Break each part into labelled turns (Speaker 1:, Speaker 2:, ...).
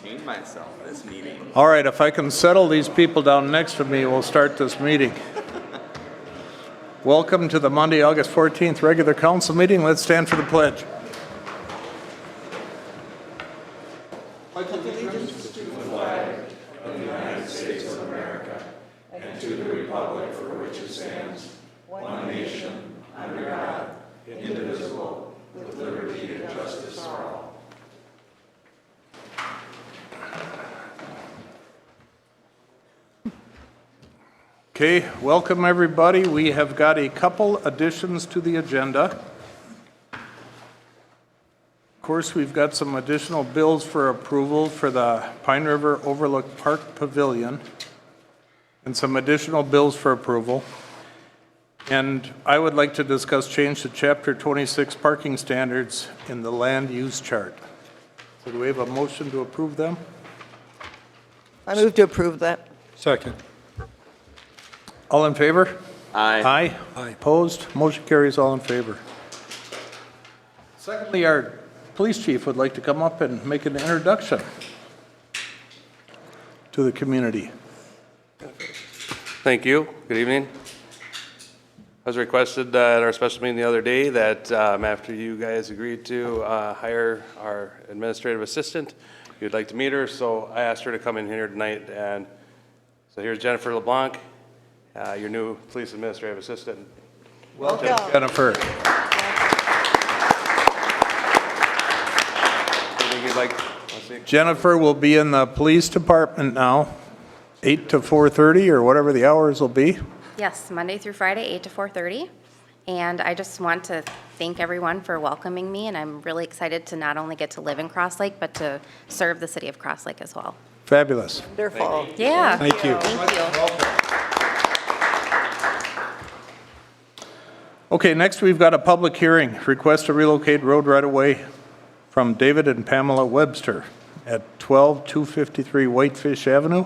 Speaker 1: entertain myself this meeting.
Speaker 2: All right, if I can settle these people down next to me, we'll start this meeting. Welcome to the Monday, August 14th regular council meeting. Let's stand for the pledge. Okay, welcome everybody. We have got a couple additions to the agenda. Of course, we've got some additional bills for approval for the Pine River Overlook Park Pavilion and some additional bills for approval. And I would like to discuss change to Chapter 26 parking standards in the land use chart. So do we have a motion to approve them?
Speaker 3: I move to approve that.
Speaker 4: Second.
Speaker 2: All in favor?
Speaker 1: Aye.
Speaker 2: Aye. Opposed? Motion carries, all in favor. Secondly, our police chief would like to come up and make an introduction to the community.
Speaker 5: Thank you. Good evening. I was requested at our special meeting the other day that after you guys agreed to hire our administrative assistant, you'd like to meet her, so I asked her to come in here tonight. And so here's Jennifer LeBlanc, your new police administrative assistant.
Speaker 3: Welcome.
Speaker 2: Jennifer.
Speaker 5: Anything you'd like? Let's see.
Speaker 2: Jennifer will be in the police department now, 8 to 4:30 or whatever the hours will be.
Speaker 6: Yes, Monday through Friday, 8 to 4:30. And I just want to thank everyone for welcoming me, and I'm really excited to not only get to live in Cross Lake, but to serve the city of Cross Lake as well.
Speaker 2: Fabulous.
Speaker 3: Wonderful.
Speaker 6: Yeah.
Speaker 4: Thank you.
Speaker 6: Thank you.
Speaker 2: Okay, next we've got a public hearing, request to relocate road right-of-way from David and Pamela Webster at 12253 Whitefish Avenue.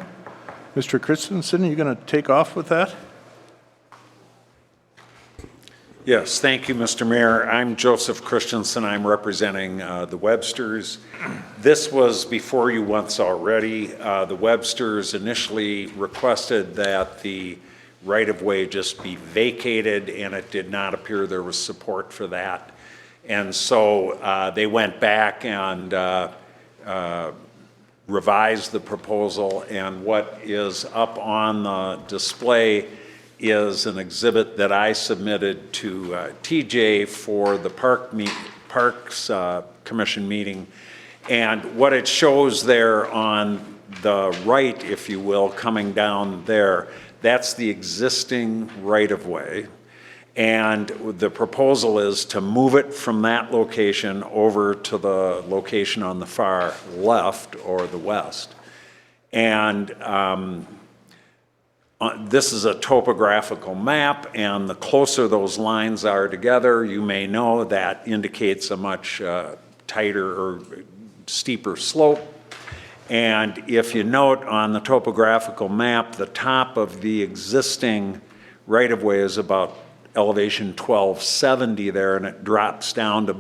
Speaker 2: Mr. Christensen, are you going to take off with that?
Speaker 7: Yes, thank you, Mr. Mayor. I'm Joseph Christensen. I'm representing the Websters. This was before you once already. The Websters initially requested that the right-of-way just be vacated, and it did not appear there was support for that. And so they went back and revised the proposal, and what is up on the display is an exhibit that I submitted to TJ for the Parks Commission meeting. And what it shows there on the right, if you will, coming down there, that's the existing right-of-way. And the proposal is to move it from that location over to the location on the far left or the west. And this is a topographical map, and the closer those lines are together, you may know that indicates a much tighter or steeper slope. And if you note on the topographical map, the top of the existing right-of-way is about elevation 1270 there, and it drops down to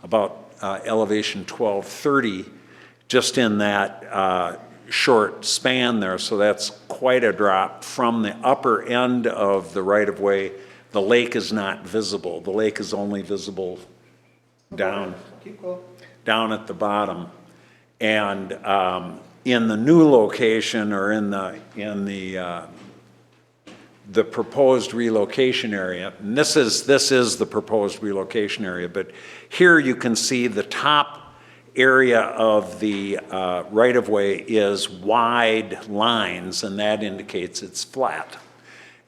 Speaker 7: about elevation 1230 just in that short span there. So that's quite a drop from the upper end of the right-of-way. The lake is not visible. The lake is only visible down at the bottom. And in the new location, or in the proposed relocation area, and this is the proposed relocation area, but here you can see the top area of the right-of-way is wide lines, and that indicates it's flat.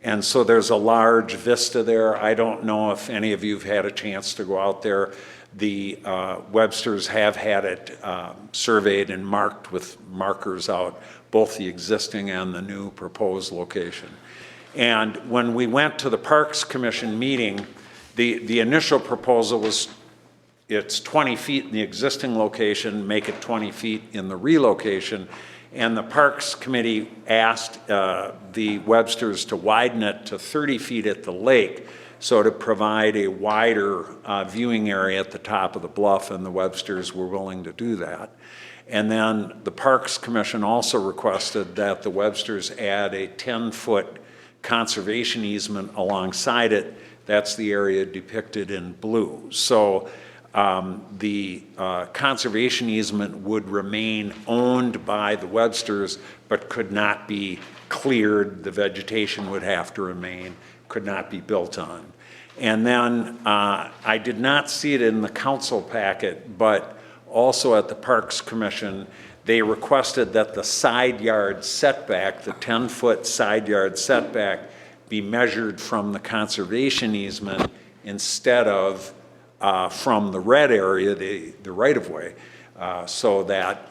Speaker 7: And so there's a large vista there. I don't know if any of you have had a chance to go out there. The Websters have had it surveyed and marked with markers out, both the existing and the new proposed location. And when we went to the Parks Commission meeting, the initial proposal was it's 20 feet in the existing location, make it 20 feet in the relocation. And the Parks Committee asked the Websters to widen it to 30 feet at the lake, so to provide a wider viewing area at the top of the bluff, and the Websters were willing to do that. And then the Parks Commission also requested that the Websters add a 10-foot conservation easement alongside it. That's the area depicted in blue. So the conservation easement would remain owned by the Websters, but could not be cleared. The vegetation would have to remain, could not be built on. And then I did not see it in the council packet, but also at the Parks Commission, they requested that the side yard setback, the 10-foot side yard setback, be measured from the conservation easement instead of from the red area, the right-of-way, so that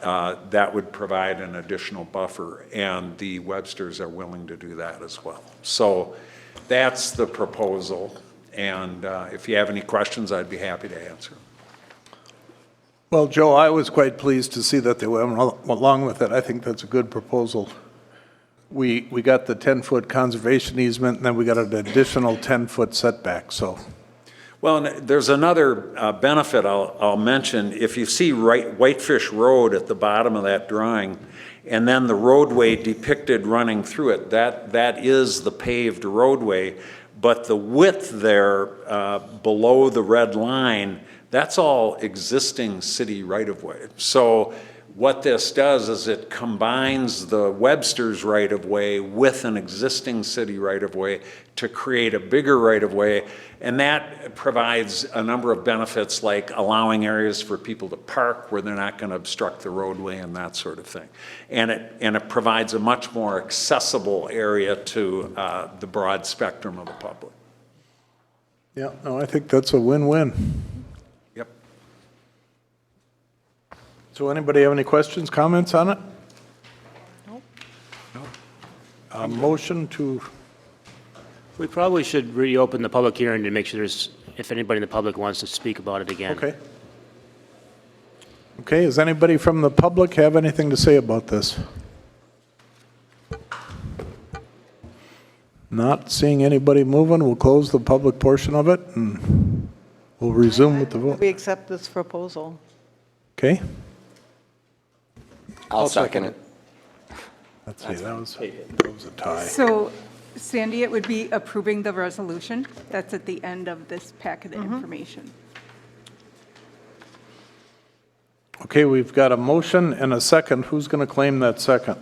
Speaker 7: that would provide an additional buffer, and the Websters are willing to do that as well. So that's the proposal, and if you have any questions, I'd be happy to answer.
Speaker 2: Well, Joe, I was quite pleased to see that they went along with it. I think that's a good proposal. We got the 10-foot conservation easement, and then we got an additional 10-foot setback, so.
Speaker 7: Well, and there's another benefit I'll mention. If you see Whitefish Road at the bottom of that drawing, and then the roadway depicted running through it, that is the paved roadway, but the width there below the red line, that's all existing city right-of-way. So what this does is it combines the Webster's right-of-way with an existing city right-of-way to create a bigger right-of-way, and that provides a number of benefits, like allowing areas for people to park where they're not going to obstruct the roadway and that sort of thing. And it provides a much more accessible area to the broad spectrum of the public.
Speaker 2: Yeah, no, I think that's a win-win.
Speaker 7: Yep.
Speaker 2: So anybody have any questions, comments on it?
Speaker 3: Nope.
Speaker 2: A motion to,
Speaker 4: We probably should reopen the public hearing to make sure if anybody in the public wants to speak about it again.
Speaker 2: okay. Okay, does anybody from the public have anything to say about this? Not seeing anybody moving, we'll close the public portion of it, and we'll resume with the vote.
Speaker 3: We accept this proposal.
Speaker 2: Okay?
Speaker 1: I'll second it.
Speaker 2: Let's see, that was a tie.
Speaker 8: So Sandy, it would be approving the resolution that's at the end of this packet of information.
Speaker 2: Okay, we've got a motion and a second. Who's going to claim that second?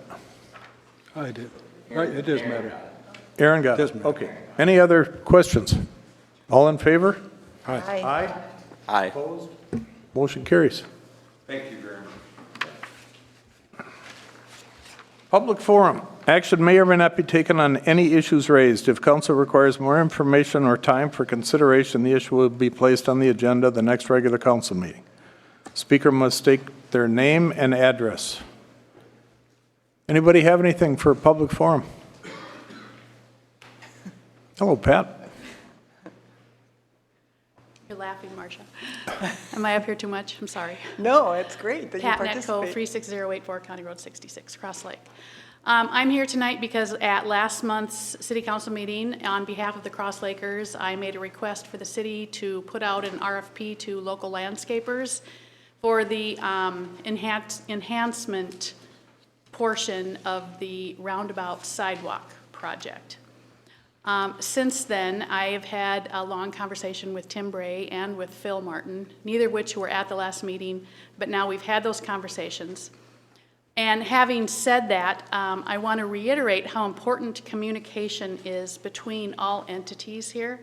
Speaker 9: I did. Right, it does matter.
Speaker 2: Aaron got it.
Speaker 9: Doesn't matter.
Speaker 2: Okay. Any other questions? All in favor?
Speaker 3: Aye.
Speaker 2: Aye.
Speaker 1: Aye.
Speaker 2: Motion carries.
Speaker 7: Thank you very much.
Speaker 2: Public forum. Action may or may not be taken on any issues raised. If council requires more information or time for consideration, the issue will be placed on the agenda of the next regular council meeting. Speaker must state their name and address. Anybody have anything for a public forum? Hello, Pat.
Speaker 10: You're laughing, Marcia. Am I up here too much? I'm sorry.
Speaker 3: No, it's great that you
Speaker 10: Pat Netco,
Speaker 3: participate.
Speaker 10: 36084 County Road 66, Cross Lake. I'm here tonight because at last month's city council meeting, on behalf of the Cross Lakers, I made a request for the city to put out an RFP to local landscapers for the enhancement portion of the roundabout sidewalk project. Since then, I have had a long conversation with Tim Bray and with Phil Martin, neither of which were at the last meeting, but now we've had those conversations. And having said that, I want to reiterate how important communication is between all entities here.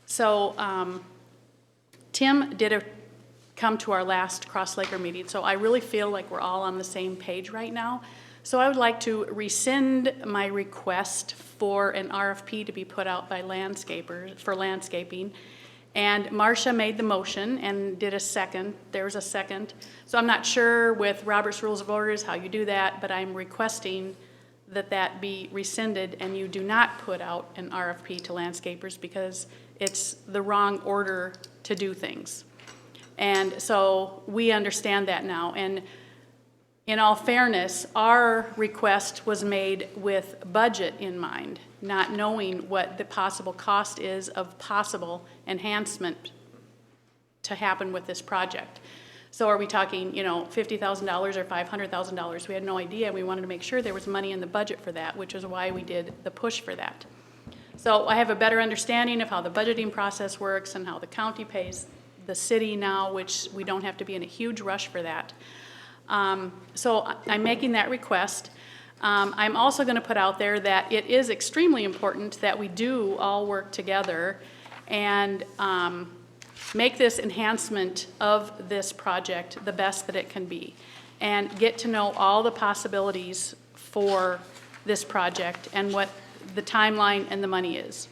Speaker 10: So Tim did come to our last Cross Laker meeting, so I really feel like we're all on the same page right now. So I would like to rescind my request for an RFP to be put out by landscapers for landscaping. And Marcia made the motion and did a second. There was a second. So I'm not sure with Robert's Rules of Orders how you do that, but I'm requesting that that be rescinded and you do not put out an RFP to landscapers because it's the wrong order to do things. And so we understand that now. And in all fairness, our request was made with budget in mind, not knowing what the possible cost is of possible enhancement to happen with this project. So are we talking, $50,000 or $500,000? We had no idea. We wanted to make sure there was money in the budget for that, which is why we did the push for that. So I have a better understanding of how the budgeting process works and how the county pays the city now, which we don't have to be in a huge rush for that. So I'm making that request. I'm also going to put out there that it is extremely important that we do all work together and make this enhancement of this project the best that it can be, and get to know all the possibilities for this project and what the timeline and the money is.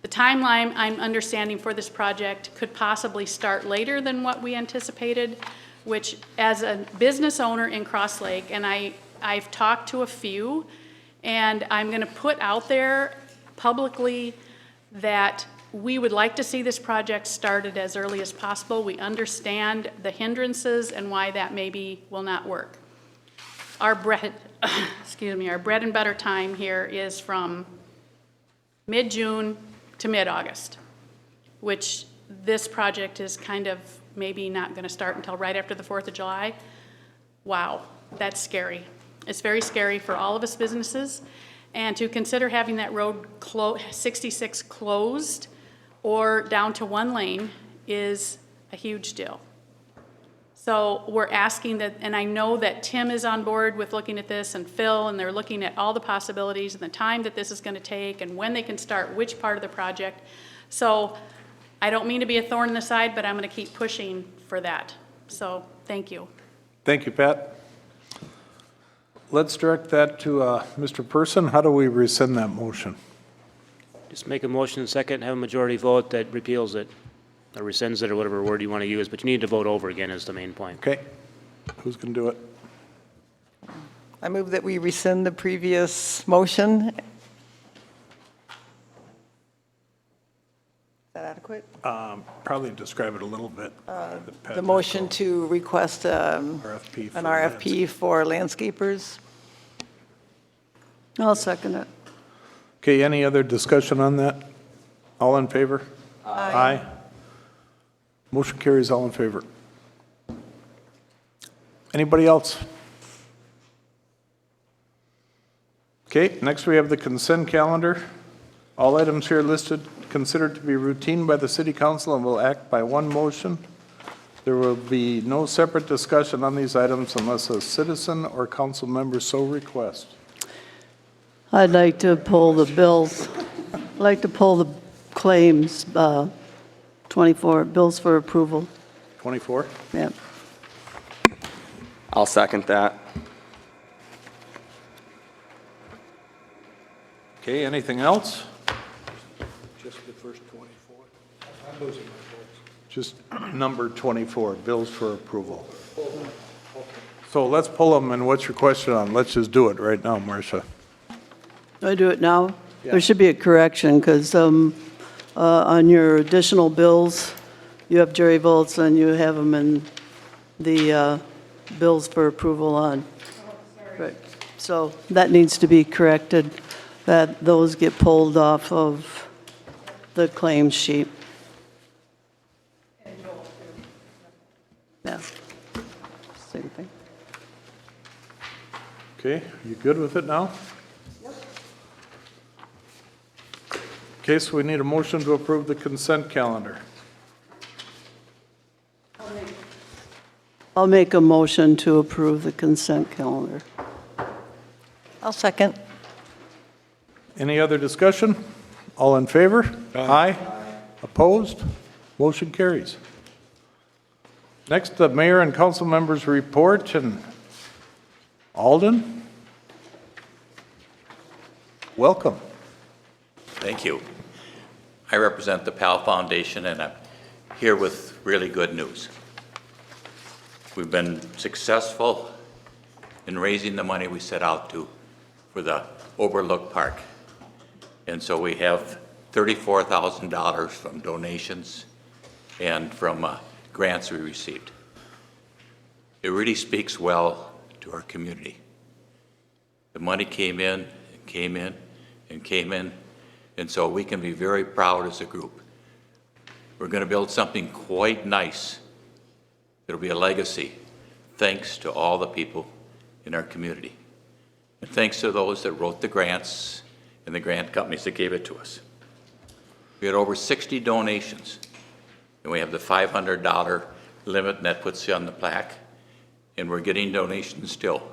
Speaker 10: The timeline I'm understanding for this project could possibly start later than what we anticipated, which as a business owner in Cross Lake, and I've talked to a few, and I'm going to put out there publicly that we would like to see this project started as early as possible. We understand the hindrances and why that maybe will not work. Our bread, our bread and butter time here is from mid-June to mid-August, which this project is kind of maybe not going to start until right after the 4th of July. Wow, that's scary. It's very scary for all of us businesses. And to consider having that road 66 closed or down to 1 lane is a huge deal. So we're asking that, and I know that Tim is on board with looking at this, and Phil, and they're looking at all the possibilities and the time that this is going to take and when they can start which part of the project. So I don't mean to be a thorn in the side, but I'm going to keep pushing for that. So thank you.
Speaker 2: Thank you, Pat. Let's direct that to Mr. Person. How do we rescind that motion?
Speaker 4: Just make a motion and second, have a majority vote that repeals it, or rescinds it, or whatever word you want to use, but you need to vote over again is the main point.
Speaker 2: Okay. Who's going to do it?
Speaker 3: I move that we rescind the previous motion. Is that adequate?
Speaker 2: Probably describe it a little bit.
Speaker 3: The motion to request an RFP for landscapers.
Speaker 8: I'll second it.
Speaker 2: Okay, any other discussion on that? All in favor? Aye. Motion carries, all in favor. Anybody else? Okay, next we have the consent calendar. All items here listed considered to be routine by the city council and will act by one motion. There will be no separate discussion on these items unless a citizen or council member so requests.
Speaker 11: I'd like to pull the bills. I'd like to pull the claims, 24, bills for approval.
Speaker 2: 24?
Speaker 11: Yeah.
Speaker 1: I'll second that.
Speaker 2: Okay, anything else?
Speaker 9: Just the first 24. I'm losing my votes.
Speaker 2: Just number 24, bills for approval. So let's pull them, and what's your question on? Let's just do it right now, Marcia.
Speaker 11: Do I do it now?
Speaker 2: Yeah.
Speaker 11: There should be a correction, because on your additional bills, you have Jerry Volts, and you have them in the bills for approval on. Right. So that needs to be corrected, that those get pulled off of the claims sheet. Yeah. Same thing.
Speaker 2: Okay, you good with it now? Okay, so we need a motion to approve the consent calendar.
Speaker 11: I'll make a motion to approve the consent calendar.
Speaker 3: I'll second.
Speaker 2: Any other discussion? All in favor? Aye. Opposed? Motion carries. Next, the mayor and council members report, and Alden? Welcome.
Speaker 12: Thank you. I represent the PAL Foundation, and I'm here with really good news. We've been successful in raising the money we set out to for the Overlook Park. And so we have $34,000 from donations and from grants we received. It really speaks well to our community. The money came in, and came in, and came in, and so we can be very proud as a group. We're going to build something quite nice It'll be a legacy, thanks to all the people in our community. And thanks to those that wrote the grants and the grant companies that gave it to us. We had over 60 donations, and we have the $500 limit, and that puts you on the plaque, and we're getting donations still.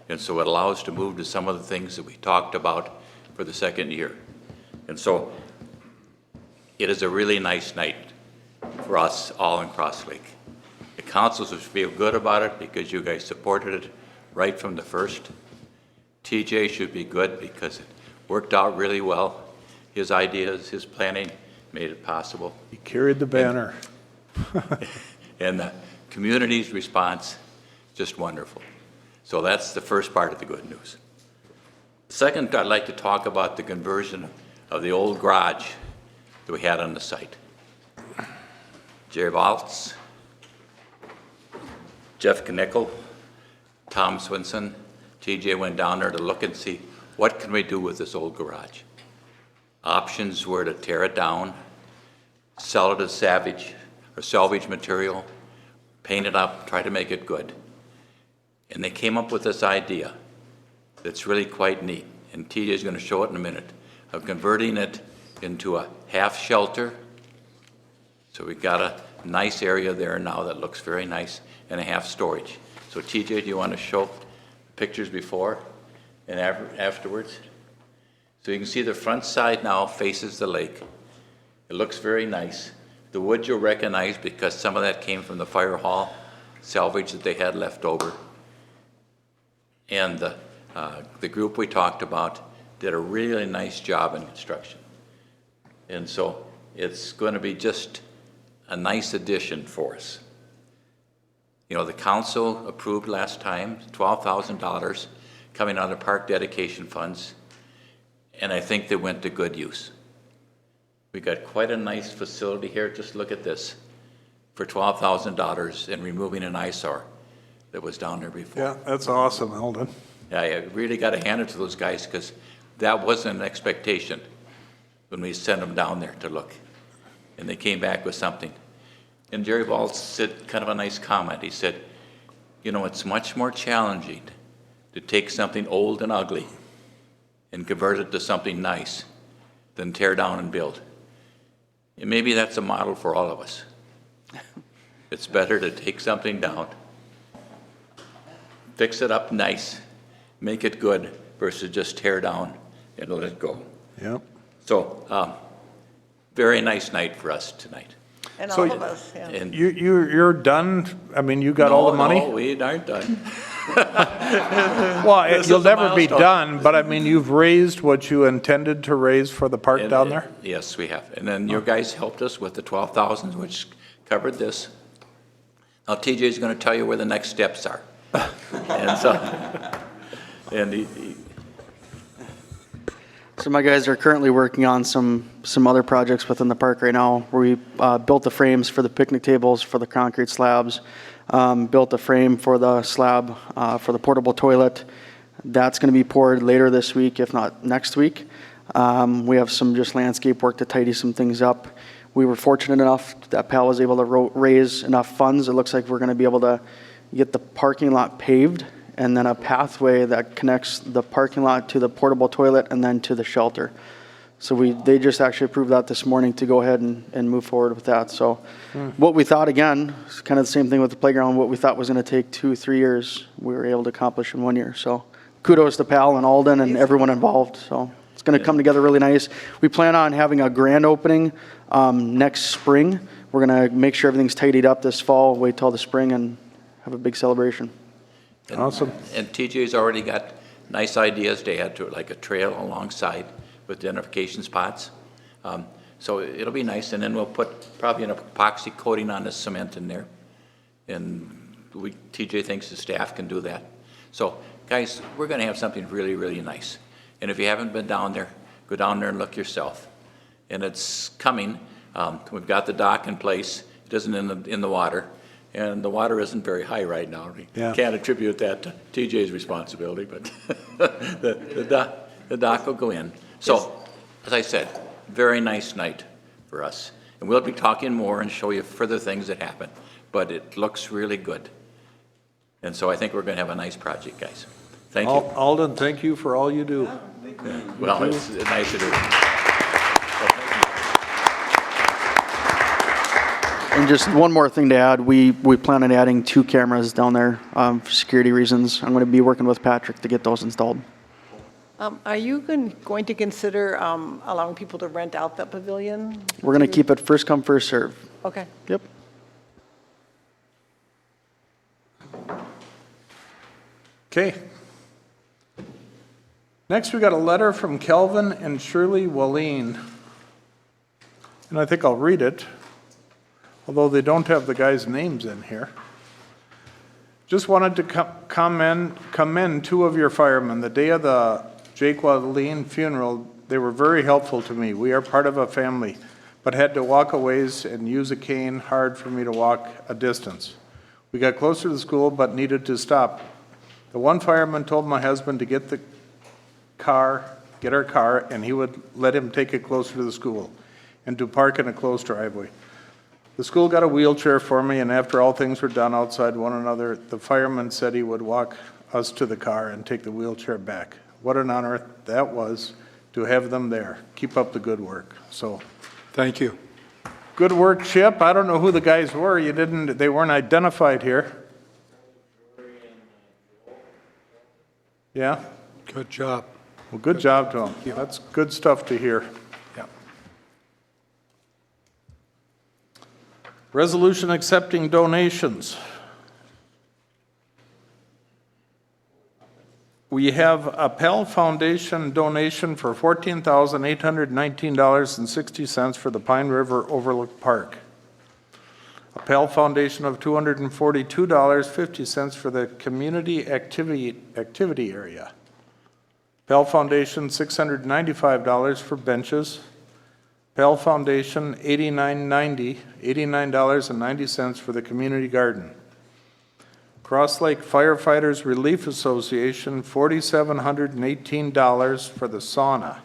Speaker 12: And so it allows us to move to some of the things that we talked about for the second year. And so it is a really nice night for us all in Cross Lake. The councils should feel good about it because you guys supported it right from the first. TJ should be good because it worked out really well. His ideas, his planning made it possible.
Speaker 2: He carried the banner.
Speaker 12: And the community's response, just wonderful. So that's the first part of the good news. Second, I'd like to talk about the conversion of the old garage that we had on the site. Jerry Valtz, Jeff Knickel, Tom Swinson, TJ went down there to look and see what can we do with this old garage. Options were to tear it down, sell it as salvage material, paint it up, try to make it good. And they came up with this idea that's really quite neat, and TJ is going to show it in a minute, of converting it into a half shelter. So we've got a nice area there now that looks very nice, and a half storage. So TJ, do you want to show pictures before and afterwards? So you can see the front side now faces the lake. It looks very nice. The wood you'll recognize because some of that came from the fire hall salvage that they had left over. And the group we talked about did a really nice job in construction. And so it's going to be just a nice addition for us. You know, the council approved last time $12,000 coming out of park dedication funds, and I think they went to good use. We got quite a nice facility here. Just look at this, for $12,000 and removing an eyesore that was down there before.
Speaker 2: Yeah, that's awesome, Eldon.
Speaker 12: Yeah, I really got to hand it to those guys because that wasn't an expectation when we sent them down there to look. And they came back with something. And Jerry Valtz said kind of a nice comment. He said, you know, it's much more challenging to take something old and ugly and convert it to something nice than tear down and build. And maybe that's a model for all of us. It's better to take something down, fix it up nice, make it good, versus just tear down and let it go.
Speaker 2: Yep.
Speaker 12: So, very nice night for us tonight.
Speaker 3: And
Speaker 2: So
Speaker 3: all of us, yeah.
Speaker 12: And
Speaker 2: You're done? I mean, you got all the money?
Speaker 12: No, we aren't done.
Speaker 2: Well,
Speaker 12: This
Speaker 2: you'll
Speaker 12: is a
Speaker 2: never be
Speaker 12: milestone.
Speaker 2: done, but I mean, you've raised what you intended to raise for the park
Speaker 12: And,
Speaker 2: down there?
Speaker 12: Yes, we have. And then your guys helped us with the 12,000, which covered this. Now TJ is going to tell you where the next steps are. And so, and
Speaker 13: So my guys are currently working on some other projects within the park right now. We built the frames for the picnic tables, for the concrete slabs, built the frame for the slab for the portable toilet. That's going to be poured later this week, if not next week. We have some just landscape work to tidy some things up. We were fortunate enough that PAL was able to raise enough funds. It looks like we're going to be able to get the parking lot paved and then a pathway that connects the parking lot to the portable toilet and then to the shelter. So they just actually approved that this morning to go ahead and move forward with that. So what we thought, again, is kind of the same thing with the playground, what we thought was going to take 2-3 years, we were able to accomplish in 1 year. So kudos to PAL and Alden and everyone involved. So it's going to come together really nice. We plan on having a grand opening next spring. We're going to make sure everything's tidied up this fall, wait till the spring and have a big celebration.
Speaker 2: Awesome.
Speaker 12: And TJ's already got nice ideas to add to it, like a trail alongside with identification spots. So it'll be nice, and then we'll put probably an epoxy coating on the cement in there. And TJ thinks the staff can do that. So guys, we're going to have something really, really nice. And if you haven't been down there, go down there and look yourself. And it's coming. We've got the dock in place. It isn't in the water. And the water isn't very high right now. We can't attribute that to TJ's responsibility, but the dock will go in. So, as I said, very nice night for us. And we'll be talking more and show you further things that happen. but it looks really good. And so I think we're going to have a nice project, guys. Thank you.
Speaker 2: Alden, thank you for all you do.
Speaker 12: Well, it's nice to do.
Speaker 13: And just one more thing to add, we plan on adding 2 cameras down there for security reasons. I'm going to be working with Patrick to get those installed.
Speaker 3: Are you going to consider allowing people to rent out that pavilion?
Speaker 13: We're going to keep it first come, first serve.
Speaker 3: Okay.
Speaker 13: Yep.
Speaker 2: Okay. Next, we got a letter from Kelvin and Shirley Walleen. And I think I'll read it, although they don't have the guys' names in here. Just wanted to commend 2 of your firemen. The day of the Jake Walleen funeral, they were very helpful to me. We are part of a family, but had to walk a ways and use a cane, hard for me to walk a distance. We got closer to the school, but needed to stop. The one fireman told my husband to get our car, and he would let him take it closer to the school and to park in a closed driveway. The school got a wheelchair for me, and after all things were done outside one another, the fireman said he would walk us to the car and take the wheelchair back. What an honor that was to have them there. Keep up the good work. So,
Speaker 9: Thank you.
Speaker 2: good work, Chip. I don't know who the guys were. They weren't identified here. Yeah?
Speaker 9: Good job.
Speaker 2: Well, good job to them. That's good stuff to hear.
Speaker 9: Yeah.
Speaker 2: Resolution accepting donations. We have a Pell Foundation donation for $14,819.60 for the Pine River Overlook Park. A Pell Foundation of $242.50 for the community activity area. Pell Foundation $695 for benches. Pell Foundation $89.90 for the community garden. Cross Lake Firefighters Relief Association $4,718 for the sauna.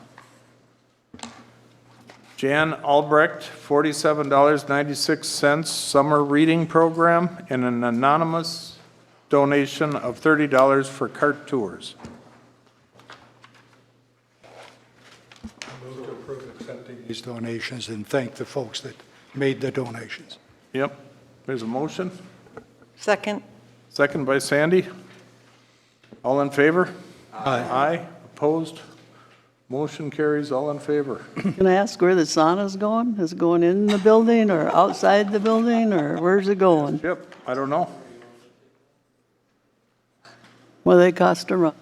Speaker 2: Jan Albrecht $47.96 summer reading program, and an anonymous donation of $30 for cart tours.
Speaker 9: Move to approve accepting these donations and thank the folks that made the donations.
Speaker 2: Yep, there's a motion.
Speaker 3: Second.
Speaker 2: Second by Sandy. All in favor?
Speaker 9: Aye.
Speaker 2: Aye. Opposed? Motion carries. All in favor.
Speaker 11: Can I ask where the sauna's going? Is it going in the building or outside the building, or where's it going?
Speaker 2: Yep, I don't know.
Speaker 11: What do they cost to run?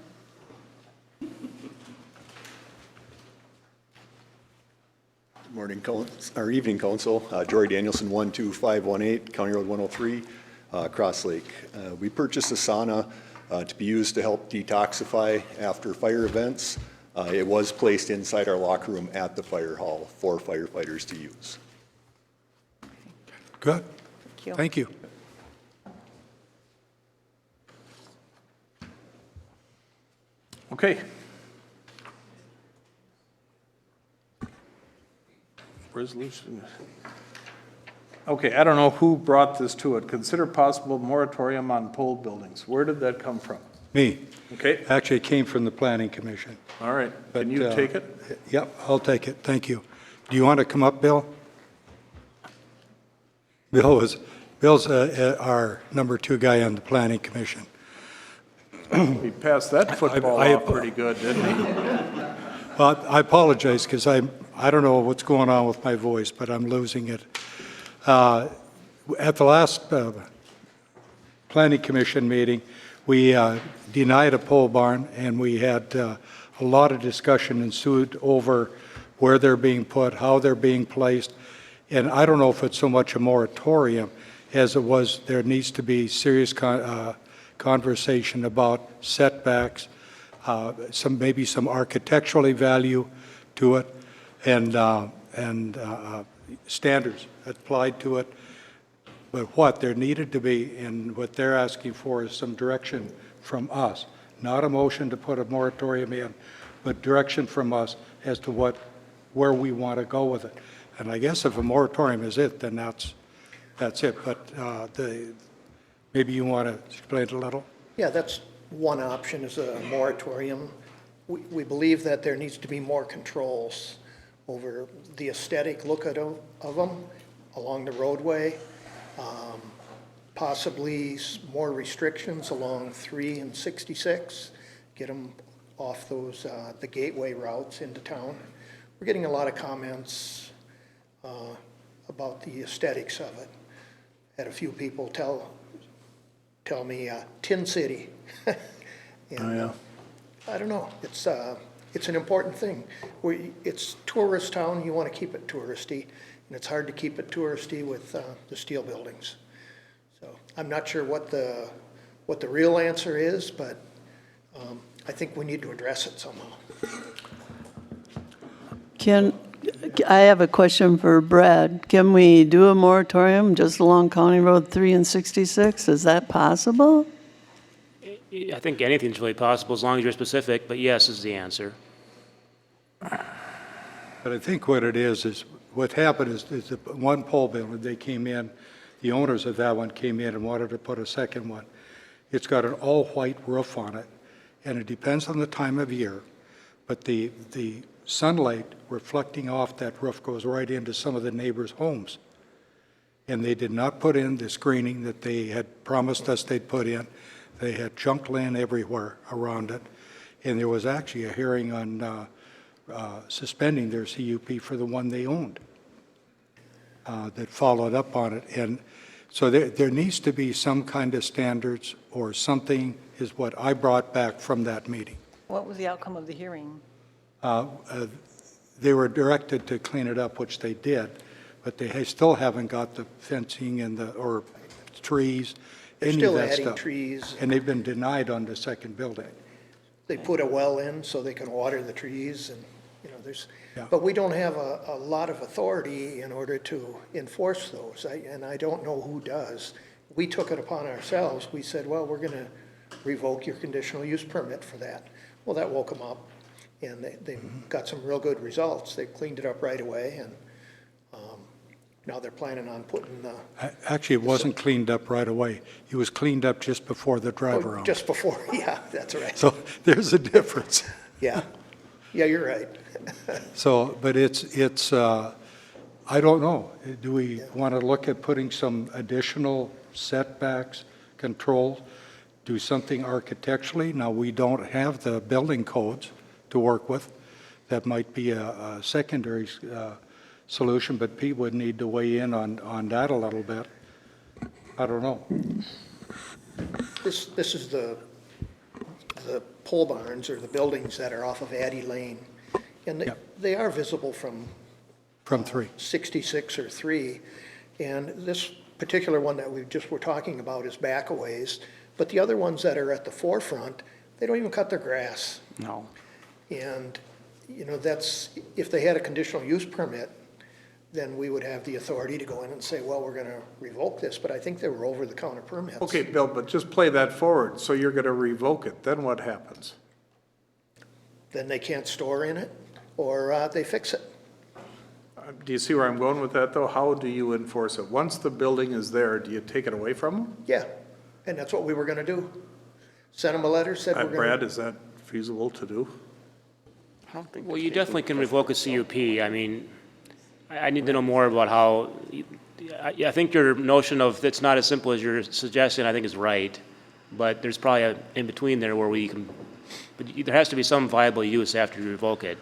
Speaker 14: Good morning, or evening, Council. Jory Danielson, 12518, County Road 103, Cross Lake. We purchased a sauna to be used to help detoxify after fire events. It was placed inside our locker room at the fire hall for firefighters to use.
Speaker 9: Good.
Speaker 3: Thank you.
Speaker 9: Thank you.
Speaker 2: Okay. Resolution. Okay, I don't know who brought this to it. Consider possible moratorium on pole buildings. Where did that come from?
Speaker 9: Me.
Speaker 2: Okay,
Speaker 9: Actually, it came from the Planning Commission.
Speaker 2: all right. Can
Speaker 9: But,
Speaker 2: you take it?
Speaker 9: Yep, I'll take it. Thank you. Do you want to come up, Bill? Bill's our number 2 guy on the Planning Commission.
Speaker 2: He passed that football
Speaker 9: I-
Speaker 2: off pretty good, didn't he?
Speaker 9: Well, I apologize because I don't know what's going on with my voice, but I'm losing it. At the last Planning Commission meeting, we denied a pole barn, and we had a lot of discussion ensued over where they're being put, how they're being placed. And I don't know if it's so much a moratorium as it was there needs to be serious conversation about setbacks, maybe some architecturally value to it, and standards applied to it. But what there needed to be, and what they're asking for, is some direction from us, not a motion to put a moratorium in, but direction from us as to where we want to go with it. And I guess if a moratorium is it, then That's it, but maybe you want to explain it a little?
Speaker 15: Yeah, that's one option, is a moratorium. We believe that there needs to be more controls over the aesthetic look of them along the roadway, possibly more restrictions along 3 and 66, get them off those, the gateway routes into town. We're getting a lot of comments about the aesthetics of it. Had a few people tell me Tin City. And, I don't know. It's an important thing. It's tourist town. You want to keep it touristy, and it's hard to keep it touristy with the steel buildings. So I'm not sure what the real answer is, but I think we need to address it somehow.
Speaker 11: I have a question for Brad. Can we do a moratorium just along County Road 3 and 66? Is that possible?
Speaker 4: I think anything's really possible as long as you're specific, but yes is the answer.
Speaker 9: But I think what it is what happened is the one pole building, they came in, the owners of that one came in and wanted to put a second one. It's got an all-white roof on it, and it depends on the time of year, but the sunlight reflecting off that roof goes right into some of the neighbors' homes. And they did not put in the screening that they had promised us they'd put in. They had junk land everywhere around it. And there was actually a hearing on suspending their CUP for the one they owned that followed up on it. And so there needs to be some kind of standards or something is what I brought back from that meeting.
Speaker 3: What was the outcome of the hearing?
Speaker 9: They were directed to clean it up, which they did, but they still haven't got the fencing and or trees, any of that stuff.
Speaker 15: They're still adding trees.
Speaker 9: And they've been denied on the second building.
Speaker 15: They put a well in so they can water the trees, and, but we don't have a lot of authority in order to enforce those, and I don't know who does. We took it upon ourselves. We said, well, we're going to revoke your conditional use permit for that. Well, that woke them up, and they got some real good results. They cleaned it up right away, and now they're planning on putting the...
Speaker 9: Actually, it wasn't cleaned up right away. It was cleaned up just before the drive-around.
Speaker 15: Just before, yeah, that's right.
Speaker 9: So there's a difference.
Speaker 15: Yeah, you're right.
Speaker 9: So, but it's I don't know. Do we want to look at putting some additional setbacks, controls, do something architecturally? Now, we don't have the building codes to work with. That might be a secondary solution, but Pete would need to weigh in on that a little bit. I don't know.
Speaker 15: This is the pole barns or the buildings that are off of Addy Lane. And they are visible from
Speaker 9: 3.
Speaker 15: 66 or 3. And this particular one that we just were talking about is back a ways. But the other ones that are at the forefront, they don't even cut their grass.
Speaker 13: No.
Speaker 15: And, that's, if they had a conditional use permit, then we would have the authority to go in and say, well, we're going to revoke this. But I think they were over-the-counter permits.
Speaker 2: Okay, Bill, but just play that forward. So you're going to revoke it. Then what happens?
Speaker 15: Then they can't store in it, or they fix it.
Speaker 2: Do you see where I'm going with that, though? How do you enforce it? Once the building is there, do you take it away from them?
Speaker 15: Yeah, and that's what we were going to do. Send them a letter, said we're going to...
Speaker 2: Brad, is that feasible to do?
Speaker 13: I don't think.
Speaker 4: Well, you definitely can revoke a CUP. I mean, I need to know more about how, I think your notion of it's not as simple as you're suggesting, I think is right. But there's probably a in between there where we can, but there has to be some viable use after you revoke it.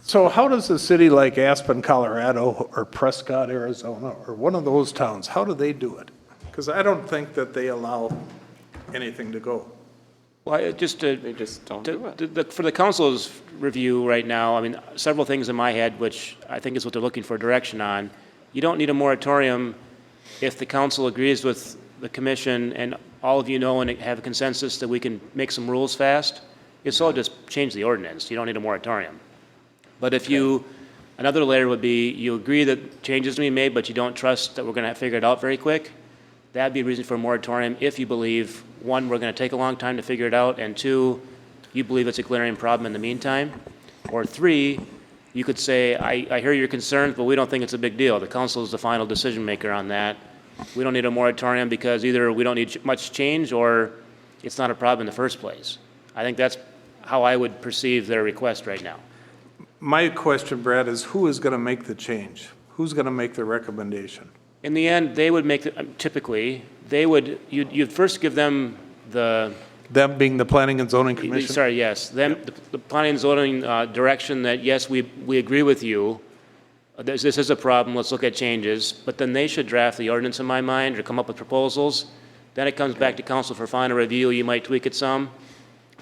Speaker 2: So how does a city like Aspen, Colorado, or Prescott, Arizona, or one of those towns, how do they do it? Because I don't think that they allow anything to go.
Speaker 4: Well,
Speaker 5: They just don't do it.
Speaker 4: For the council's review right now, I mean, several things in my head, which I think is what they're looking for direction on. You don't need a moratorium if the council agrees with the commission and all of you know and have a consensus that we can make some rules fast. If so, just change the ordinance. You don't need a moratorium. But if another layer would be, you agree that changes to be made, but you don't trust that we're going to figure it out very quick, that'd be a reason for a moratorium if you believe, one, we're going to take a long time to figure it out, and two, you believe it's a glaring problem in the meantime, or three, you could say, I hear your concerns, but we don't think it's a big deal. The council is the final decision maker on that. We don't need a moratorium because either we don't need much change or it's not a problem in the first place. I think that's how I would perceive their request right now.
Speaker 2: My question, Brad, is who is going to make the change? Who's going to make the recommendation?
Speaker 4: In the end, they would make, typically, you'd first give them the.
Speaker 2: Them being the Planning and Zoning Commission?
Speaker 4: Sorry, yes. The planning and zoning direction that, yes, we agree with you. This is a problem, let's look at changes. But then they should draft the ordinance in my mind or come up with proposals. Then it comes back to council for final review. You might tweak it some,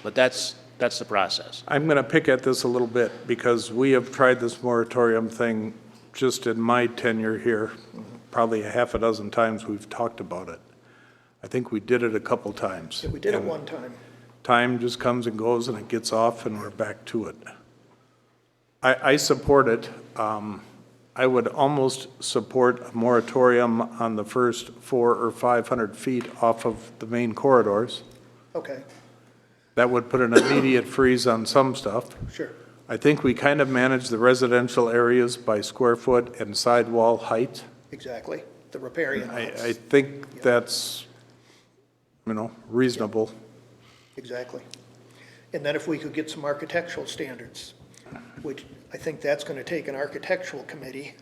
Speaker 4: but that's the process.
Speaker 2: I'm going to pick at this a little bit because we have tried this moratorium thing just in my tenure here. Probably a half a dozen times we've talked about it. I think we did it a couple times.
Speaker 15: Yeah, we did it one time.
Speaker 2: Time just comes and goes and it gets off and we're back to it. I support it. I would almost support a moratorium on the first 400 or 500 feet off of the main corridors.
Speaker 15: Okay,
Speaker 2: That would put an immediate freeze on some stuff.
Speaker 15: sure.
Speaker 2: I think we kind of manage the residential areas by square foot and sidewall height.
Speaker 15: Exactly. The riparian lots.
Speaker 2: I think that's, reasonable.
Speaker 15: Exactly. And then if we could get some architectural standards, which I think that's going to take an architectural committee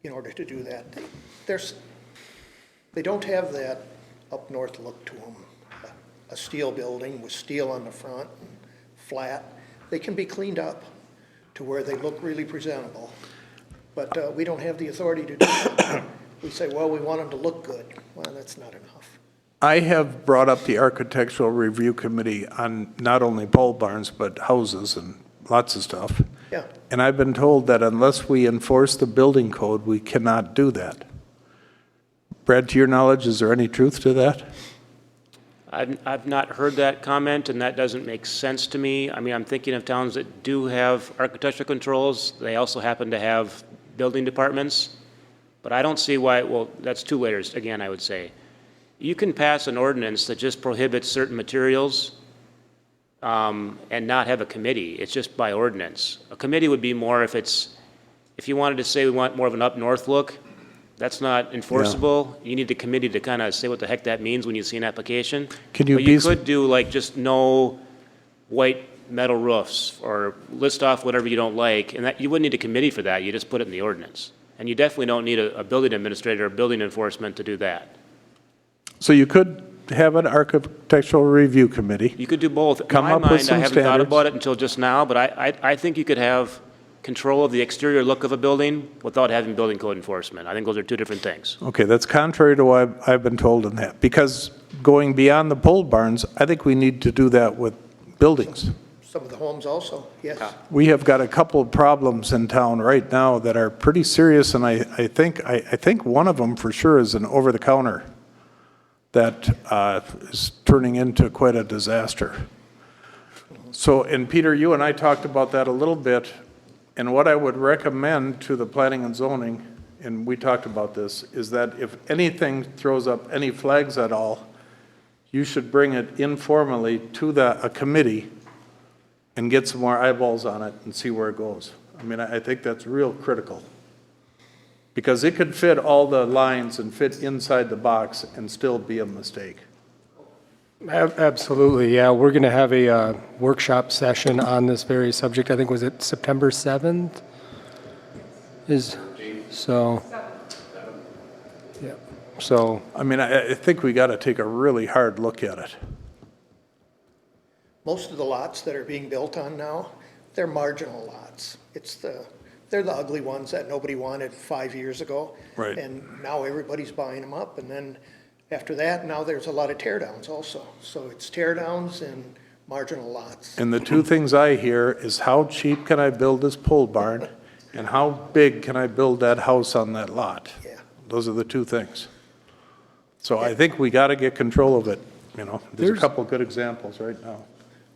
Speaker 15: in order to do that. They don't have that up north look to them. A steel building with steel on the front and flat. They can be cleaned up to where they look really presentable. But we don't have the authority to do that. We say, well, we want them to look good. Well, that's not enough.
Speaker 2: I have brought up the Architectural Review Committee on not only pole barns, but houses and lots of stuff.
Speaker 15: Yeah.
Speaker 2: And I've been told that unless we enforce the building code, we cannot do that. Brad, to your knowledge, is there any truth to that?
Speaker 4: I've not heard that comment, and that doesn't make sense to me. I mean, I'm thinking of towns that do have architectural controls. They also happen to have building departments. But I don't see why, well, that's two layers, again, I would say. You can pass an ordinance that just prohibits certain materials and not have a committee. It's just by ordinance. A committee would be more if you wanted to say we want more of an up-north look, that's not enforceable. Yeah. You need the committee to kind of say what the heck that means when you see an application. But you could do like just no white metal roofs or list off whatever you don't like, and that you wouldn't need a committee for that. You just put it in the ordinance. And you definitely don't need a building administrator or building enforcement to do that.
Speaker 2: So you could have an Architectural Review Committee.
Speaker 4: You could do both.
Speaker 2: Come
Speaker 4: in my
Speaker 2: up with
Speaker 4: mind,
Speaker 2: some
Speaker 4: I haven't thought
Speaker 2: standards.
Speaker 4: about it until just now, but I think you could have control of the exterior look of a building without having building code enforcement. I think those are two different things.
Speaker 2: Okay, that's contrary to what I've been told in that. Because going beyond the pole barns, I think we need to do that with buildings.
Speaker 15: Some of the homes also, yes.
Speaker 2: We have got a couple of problems in town right now that are pretty serious, and I think one of them for sure is an over-the-counter that is turning into quite a disaster. So, and Peter, you and I talked about that a little bit, and what I would recommend to the planning and zoning, and we talked about this, is that if anything throws up any flags at all, you should bring it informally to a committee and get some more eyeballs on it and see where it goes. I mean, I think that's real critical. Because it could fit all the lines and fit inside the box and still be a mistake.
Speaker 16: Absolutely, yeah. We're going to have a workshop session on this very subject. I think, was it September 7th? So, yeah. So,
Speaker 2: I mean, I think we got to take a really hard look at it.
Speaker 15: Most of the lots that are being built on now, they're marginal lots. They're the ugly ones that nobody wanted 5 years ago.
Speaker 2: Right.
Speaker 15: And now everybody's buying them up. And then after that, now there's a lot of tear downs also. So it's tear downs and marginal lots.
Speaker 2: And the two things I hear is how cheap can I build this pole barn and how big can I build that house on that lot?
Speaker 15: Yeah.
Speaker 2: Those are the two things. So I think we got to get control of it. There's a couple of good examples right now.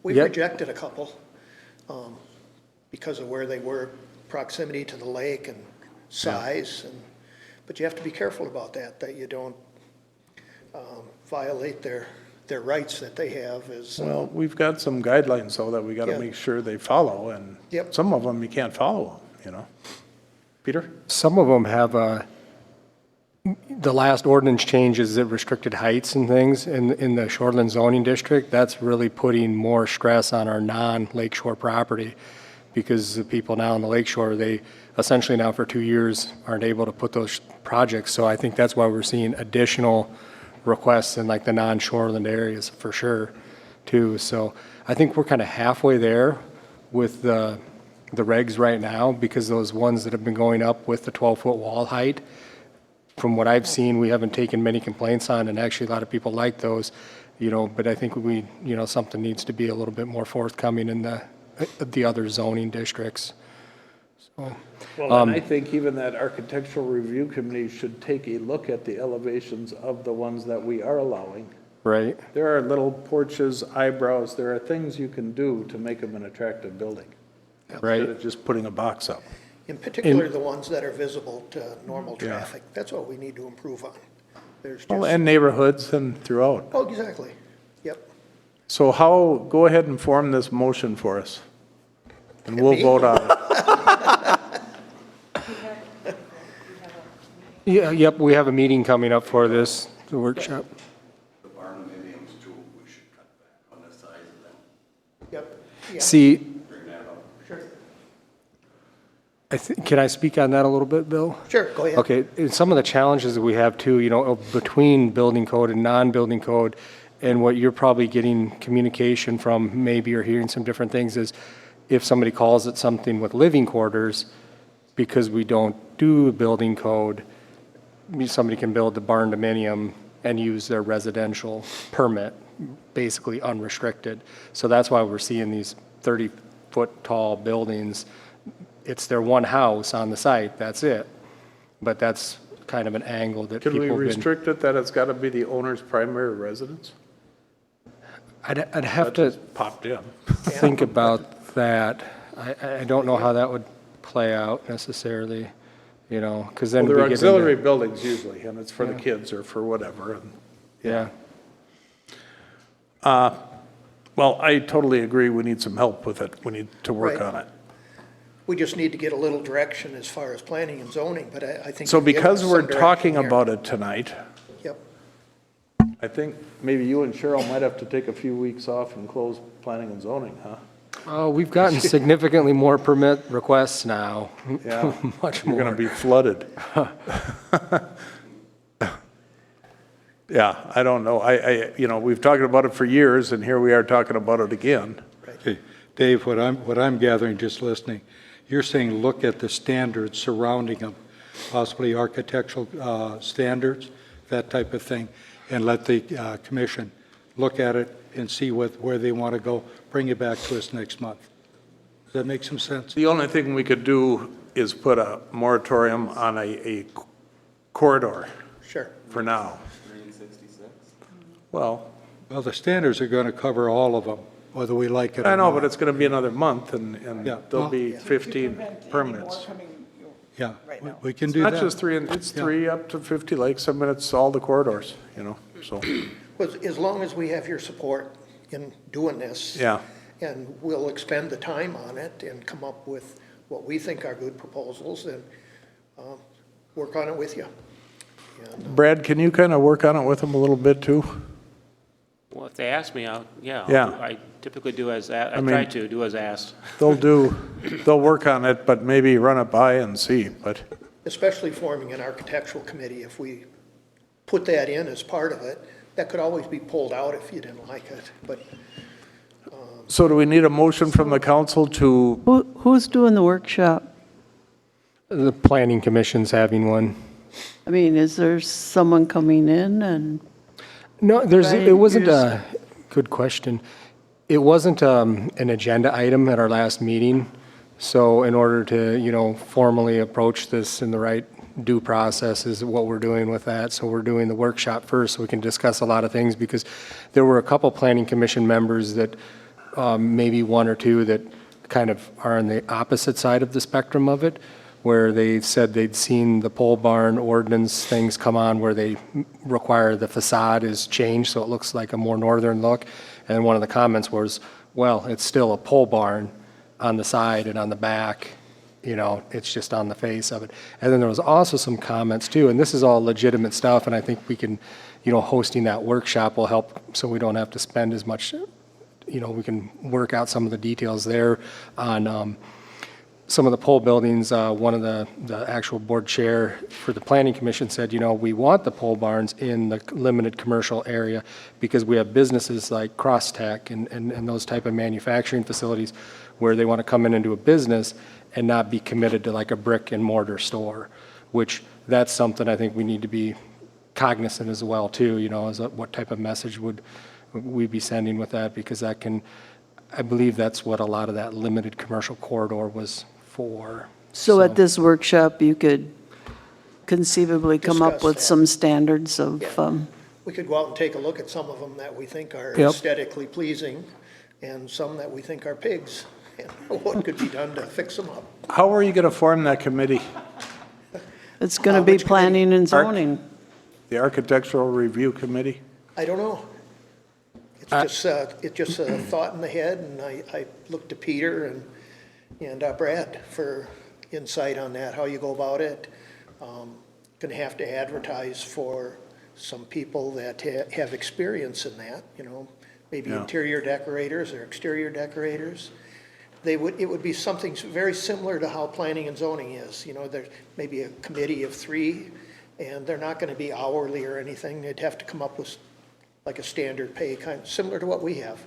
Speaker 15: We've rejected a couple because of where they were, proximity to the lake and size. But you have to be careful about that you don't violate their rights that they have.
Speaker 2: Well, we've got some guidelines, though, that we got to make sure they follow, and some of them you can't follow them. you know? Peter?
Speaker 16: Some of them have the last ordinance changes that restricted heights and things in the shoreline zoning district. That's really putting more stress on our non-lakeshore property because the people now on the lakeshore, they essentially now for 2 years aren't able to put those projects. So I think that's why we're seeing additional requests in like the non-shoreland areas for sure too. So I think we're kind of halfway there with the regs right now because those ones that have been going up with the 12-foot wall height, from what I've seen, we haven't taken many complaints on, and actually a lot of people like those, you know, but I think we, you know, something needs to be a little bit more forthcoming in the other zoning districts. So,
Speaker 2: Well, and I think even that architectural review committee should take a look at the elevations of the ones that we are allowing.
Speaker 16: right.
Speaker 2: There are little porches, eyebrows, there are things you can do to make them an attractive building.
Speaker 16: Right.
Speaker 2: Instead of just putting a box up.
Speaker 15: In particular, the ones that are visible to normal traffic. That's what we need to improve on. There's
Speaker 2: Well,
Speaker 15: just,
Speaker 2: and neighborhoods and throughout.
Speaker 15: oh, exactly. Yep.
Speaker 2: So how, go ahead and form this motion for us. And we'll
Speaker 15: Me?
Speaker 2: vote on it.
Speaker 16: Yeah, yep, we have a meeting coming up for this, the workshop.
Speaker 12: The barnuminiums too, we should cut back on the size of them.
Speaker 15: Yep. Yeah.
Speaker 16: See,
Speaker 12: Bring that up.
Speaker 15: Sure.
Speaker 16: can I speak on that a little bit, Bill?
Speaker 15: Sure, go ahead.
Speaker 16: Okay, and some of the challenges that we have too, you know, between building code and non-building code, and what you're probably getting communication from, maybe you're hearing some different things, is if somebody calls it something with living quarters, because we don't do building code, somebody can build the barn dominium and use their residential permit, basically unrestricted. So that's why we're seeing these 30-foot tall buildings. It's their one house on the site, that's it. But that's kind of an angle that
Speaker 2: Can
Speaker 16: people
Speaker 2: we
Speaker 16: have been.
Speaker 2: restrict it that it's got to be the owner's primary residence?
Speaker 16: I'd have
Speaker 2: That
Speaker 16: to
Speaker 2: just popped in.
Speaker 16: think about that. I don't know how that would play out necessarily, you know, because then
Speaker 2: Well,
Speaker 16: we
Speaker 2: they're
Speaker 16: get
Speaker 2: auxiliary
Speaker 16: into.
Speaker 2: buildings usually, and it's for the kids or for whatever. and-
Speaker 16: Yeah,
Speaker 2: Well, I totally agree, we need some help with it. We need to work
Speaker 15: Right.
Speaker 2: on it.
Speaker 15: We just need to get a little direction as far as planning and zoning, but I think.
Speaker 2: So
Speaker 15: you've given
Speaker 2: because
Speaker 15: us
Speaker 2: we're
Speaker 15: some direction
Speaker 2: talking
Speaker 15: here.
Speaker 2: about it tonight,
Speaker 15: Yep.
Speaker 2: I think maybe you and Cheryl might have to take a few weeks off and close planning and zoning, huh?
Speaker 16: we've gotten significantly more permit requests now.
Speaker 2: Yeah.
Speaker 16: Much
Speaker 2: You're
Speaker 16: more.
Speaker 2: going to be flooded. Yeah, I don't know. You know, we've talked about it for years, and here we are talking about it again.
Speaker 9: Okay, Dave, what I'm gathering, just listening, you're saying look at the standards surrounding them, possibly architectural standards, that type of thing, and let the commission look at it and see where they want to go, bring it back to us next month. Does that make some sense?
Speaker 2: The only thing we could do is put a moratorium on a corridor
Speaker 15: Sure.
Speaker 2: for now. Well,
Speaker 9: Well, the standards are going to cover all of them, whether we like it or not.
Speaker 2: I know, but it's going to be another month, and
Speaker 9: Yeah.
Speaker 2: there'll
Speaker 9: Well-
Speaker 2: be 15 permits.
Speaker 9: Yeah,
Speaker 3: right now.
Speaker 9: we can do
Speaker 2: Not
Speaker 9: that.
Speaker 2: just three, it's 3 up to 50 lakes. I mean, it's all the corridors, you know, so,
Speaker 15: Well, as long as we have your support in doing this.
Speaker 2: yeah.
Speaker 15: And we'll expend the time on it and come up with what we think are good proposals and work on it with you.
Speaker 2: Brad, can you kind of work on it with them a little bit, too?
Speaker 4: Well, if they ask me,
Speaker 2: Yeah.
Speaker 4: I typically do as, I
Speaker 2: mean-
Speaker 4: try to do as asked.
Speaker 2: They'll work on it, but maybe run it by and see, but,
Speaker 15: Especially forming an architectural committee, if we put that in as part of it, that could always be pulled out if you didn't like it, but
Speaker 2: so do we need a motion from the council to,
Speaker 11: Who's doing the workshop?
Speaker 16: The planning commission's having one.
Speaker 11: I mean, is there someone coming in and?
Speaker 16: No,
Speaker 11: Right,
Speaker 16: it wasn't
Speaker 11: you're
Speaker 16: a, good question. It wasn't an agenda item at our last meeting. So in order to, you know, formally approach this in the right due process is what we're doing with that. So we're doing the workshop first so we can discuss a lot of things because there were a couple planning commission members that, maybe one or two that kind of are on the opposite side of the spectrum of it, where they said they'd seen the pole barn ordinance things come on where they require the facade is changed so it looks like a more northern look. And one of the comments was, well, it's still a pole barn on the side and on the back, you know, it's just on the face of it. And then there was also some comments too, and this is all legitimate stuff, and I think we can, you know, hosting that workshop will help so we don't have to spend as much, you know, we can work out some of the details there on some of the pole buildings. One of the actual board chair for the planning commission said, you know, we want the pole barns in the limited commercial area because we have businesses like Crosstech and those type of manufacturing facilities where they want to come in and do a business and not be committed to like a brick and mortar store, which that's something I think we need to be cognizant as well too, you know, what type of message would we be sending with that, because that can, I believe that's what a lot of that limited commercial corridor was for.
Speaker 11: So at this workshop, you could conceivably come up
Speaker 15: Discuss
Speaker 11: with
Speaker 15: that.
Speaker 11: some standards of,
Speaker 15: We could go out and take a look at some of them that we think are
Speaker 16: Yep.
Speaker 15: aesthetically pleasing and some that we think are pigs. And what could be done to fix them up?
Speaker 2: How are you going to form that committee?
Speaker 11: it's going to be
Speaker 15: which committee?
Speaker 11: planning and zoning.
Speaker 2: The Architectural Review Committee?
Speaker 15: I don't know. It's just a thought in the head, and I looked to Peter and Brad for insight on that, how you go about it. Going to have to advertise for some people that have experience in that, you know, maybe
Speaker 2: Yeah.
Speaker 15: interior decorators or exterior decorators. It would be something very similar to how planning and zoning is. You know, there's maybe a committee of 3, and they're not going to be hourly or anything. They'd have to come up with like a standard pay, kind of similar to what we have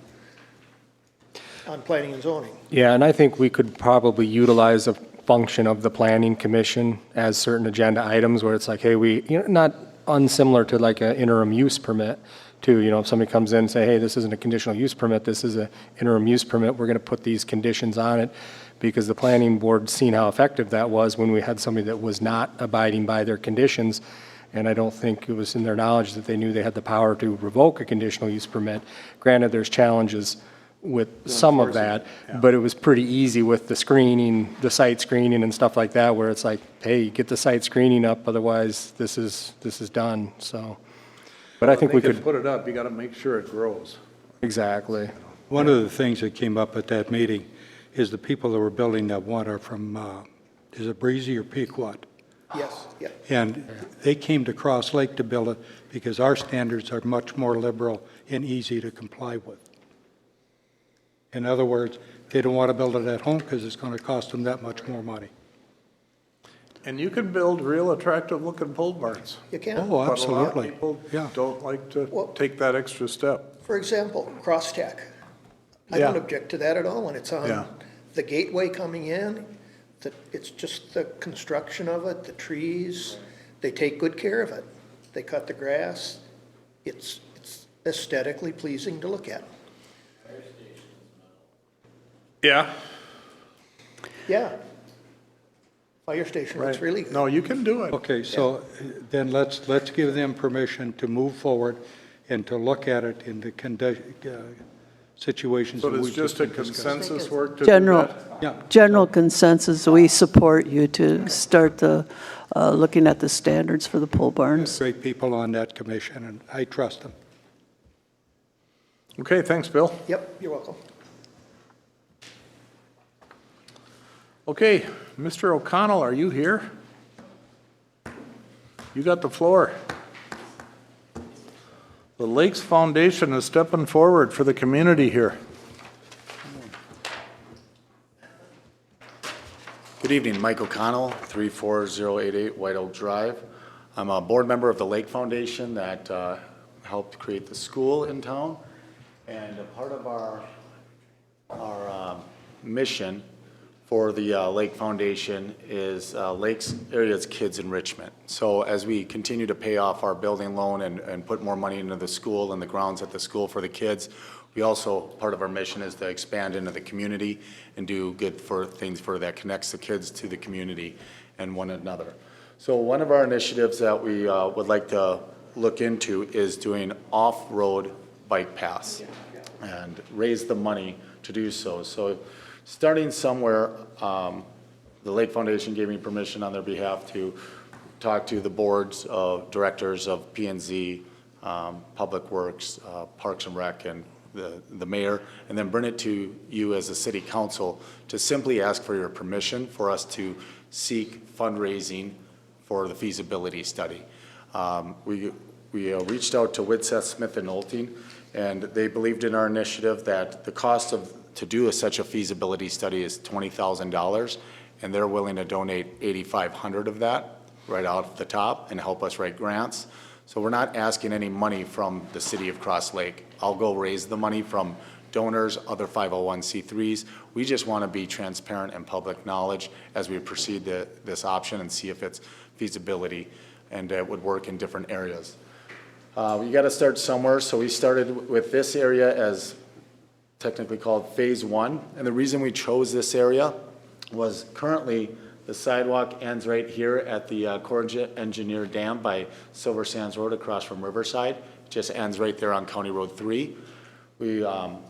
Speaker 15: on planning and zoning.
Speaker 16: Yeah, and I think we could probably utilize a function of the planning commission as certain agenda items where it's like, hey, we, you know, not unsimilar to like an interim use permit too. You know, if somebody comes in and say, hey, this isn't a conditional use permit, this is an interim use permit, we're going to put these conditions on it, because the planning board seen how effective that was when we had somebody that was not abiding by their conditions. And I don't think it was in their knowledge that they knew they had the power to revoke a conditional use permit. Granted, there's challenges with some of that, but it was pretty easy with the screening, the site screening and stuff like that, where it's like, hey, get the site screening up, otherwise this is done, so. But I think we could,
Speaker 2: put it up, you got to make sure it grows.
Speaker 16: exactly.
Speaker 9: One of the things that came up at that meeting is the people that were building that one are from, is it Breezy or Pequot?
Speaker 15: Yes, yeah.
Speaker 9: And they came to Cross Lake to build it because our standards are much more liberal and easy to comply with. In other words, they don't want to build it at home because it's going to cost them that much more money.
Speaker 2: And you can build real attractive looking pole barns.
Speaker 15: You can.
Speaker 9: Oh,
Speaker 2: But a lot of
Speaker 9: absolutely.
Speaker 2: people
Speaker 9: Yeah.
Speaker 2: don't like to
Speaker 15: Well-
Speaker 2: take that extra step.
Speaker 15: For example, Crosstech. I
Speaker 2: Yeah.
Speaker 15: don't object to that at all, and it's
Speaker 2: Yeah.
Speaker 15: on the gateway coming in. It's just the construction of it, the trees, they take good care of it. They cut the grass. It's aesthetically pleasing to look at.
Speaker 2: Yeah.
Speaker 15: Yeah. Fire station looks really good.
Speaker 2: No, you can do it.
Speaker 9: Okay, so then let's give them permission to move forward and to look at it in the situations.
Speaker 2: So
Speaker 9: that
Speaker 2: it's
Speaker 9: we've
Speaker 2: just a
Speaker 9: been discussing.
Speaker 2: consensus work to do
Speaker 11: General,
Speaker 2: that?
Speaker 9: Yeah.
Speaker 11: general consensus, we support you to start looking at the standards for the pole barns.
Speaker 9: Great people on that commission, and I trust them.
Speaker 2: Okay, thanks, Bill.
Speaker 15: Yep, you're welcome.
Speaker 2: Okay, Mr. O'Connell, are you here? You got the floor. The Lakes Foundation is stepping forward for the community here.
Speaker 17: Good evening, Mike O'Connell, 34088 White Oak Drive. I'm a board member of the Lake Foundation that helped create the school in town. And a part of our mission for the Lake Foundation is Lakes Area's Kids Enrichment. So as we continue to pay off our building loan and put more money into the school and the grounds at the school for the kids, we also, part of our mission is to expand into the community and do good for things for that connects the kids to the community and one another. So one of our initiatives that we would like to look into is doing off-road bike paths and raise the money to do so. So starting somewhere, the Lake Foundation gave me permission on their behalf to talk to the boards of directors of P&Z, Public Works, Parks and Rec, and the mayor, and then bring it to you as a city council to simply ask for your permission for us to seek fundraising for the feasibility study. We reached out to Widseth Smith and Nolting, and they believed in our initiative that the cost to do such a feasibility study is $20,000, and they're willing to donate $8,500 of that right out the top and help us write grants. So we're not asking any money from the city of Cross Lake. I'll go raise the money from donors, other 501c3s. We just want to be transparent and public knowledge as we proceed this option and see if it's feasibility and it would work in different areas. You got to start somewhere, so we started with this area as technically called Phase 1. And the reason we chose this area was currently the sidewalk ends right here at the Corps Engineer Dam by Silver Sands Road across from Riverside. It just ends right there on County Road 3. We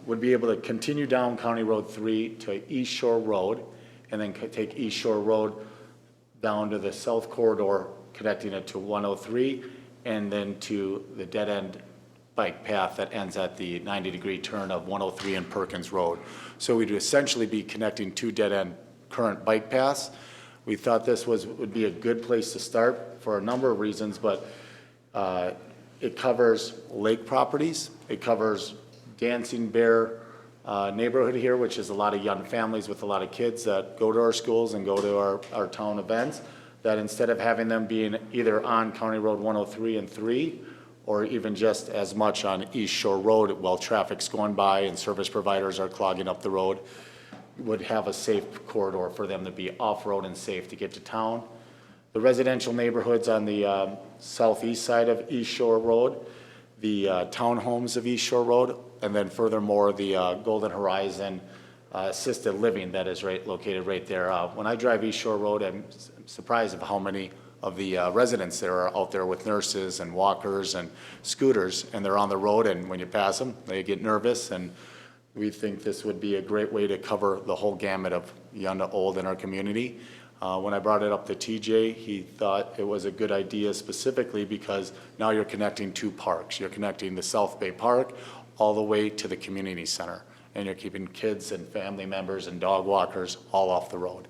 Speaker 17: would be able to continue down County Road 3 to East Shore Road and then take East Shore Road down to the south corridor, connecting it to 103 and then to the dead end bike path that ends at the 90-degree turn of 103 and Perkins Road. So we'd essentially be connecting two dead end current bike paths. We thought this would be a good place to start for a number of reasons, but it covers lake properties. It covers Dancing Bear neighborhood here, which is a lot of young families with a lot of kids that go to our schools and go to our town events, that instead of having them being either on County Road 103 and 3, or even just as much on East Shore Road while traffic's going by and service providers are clogging up the road, would have a safe corridor for them to be off-road and safe to get to town. The residential neighborhoods on the southeast side of East Shore Road, the townhomes of East Shore Road, and then furthermore, the Golden Horizon assisted living that is located right there. When I drive East Shore Road, I'm surprised of how many of the residents there are out there with nurses and walkers and scooters, and they're on the road, and when you pass them, they get nervous, and we think this would be a great way to cover the whole gamut of young to old in our community. When I brought it up to TJ, he thought it was a good idea specifically because now you're connecting two parks. You're connecting the South Bay Park all the way to the community center, and you're keeping kids and family members and dog walkers all off the road.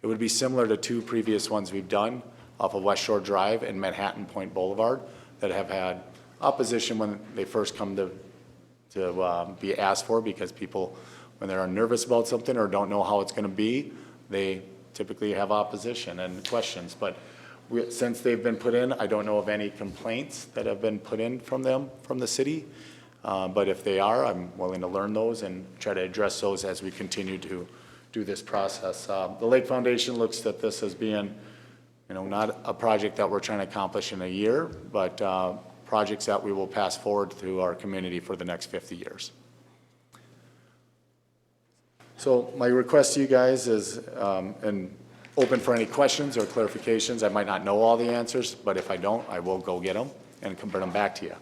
Speaker 17: It would be similar to two previous ones we've done off of West Shore Drive and Manhattan Point Boulevard that have had opposition when they first come to be asked for, because people, when they're nervous about something or don't know how it's going to be, they typically have opposition and questions. But since they've been put in, I don't know of any complaints that have been put in from them, from the city. But if they are, I'm willing to learn those and try to address those as we continue to do this process. The Lake Foundation looks at this as being, not a project that we're trying to accomplish in a year, but projects that we will pass forward through our community for the next 50 years. So my request to you guys is, and open for any questions or clarifications. I might not know all the answers, but if I don't, I will go get them and bring them back to you.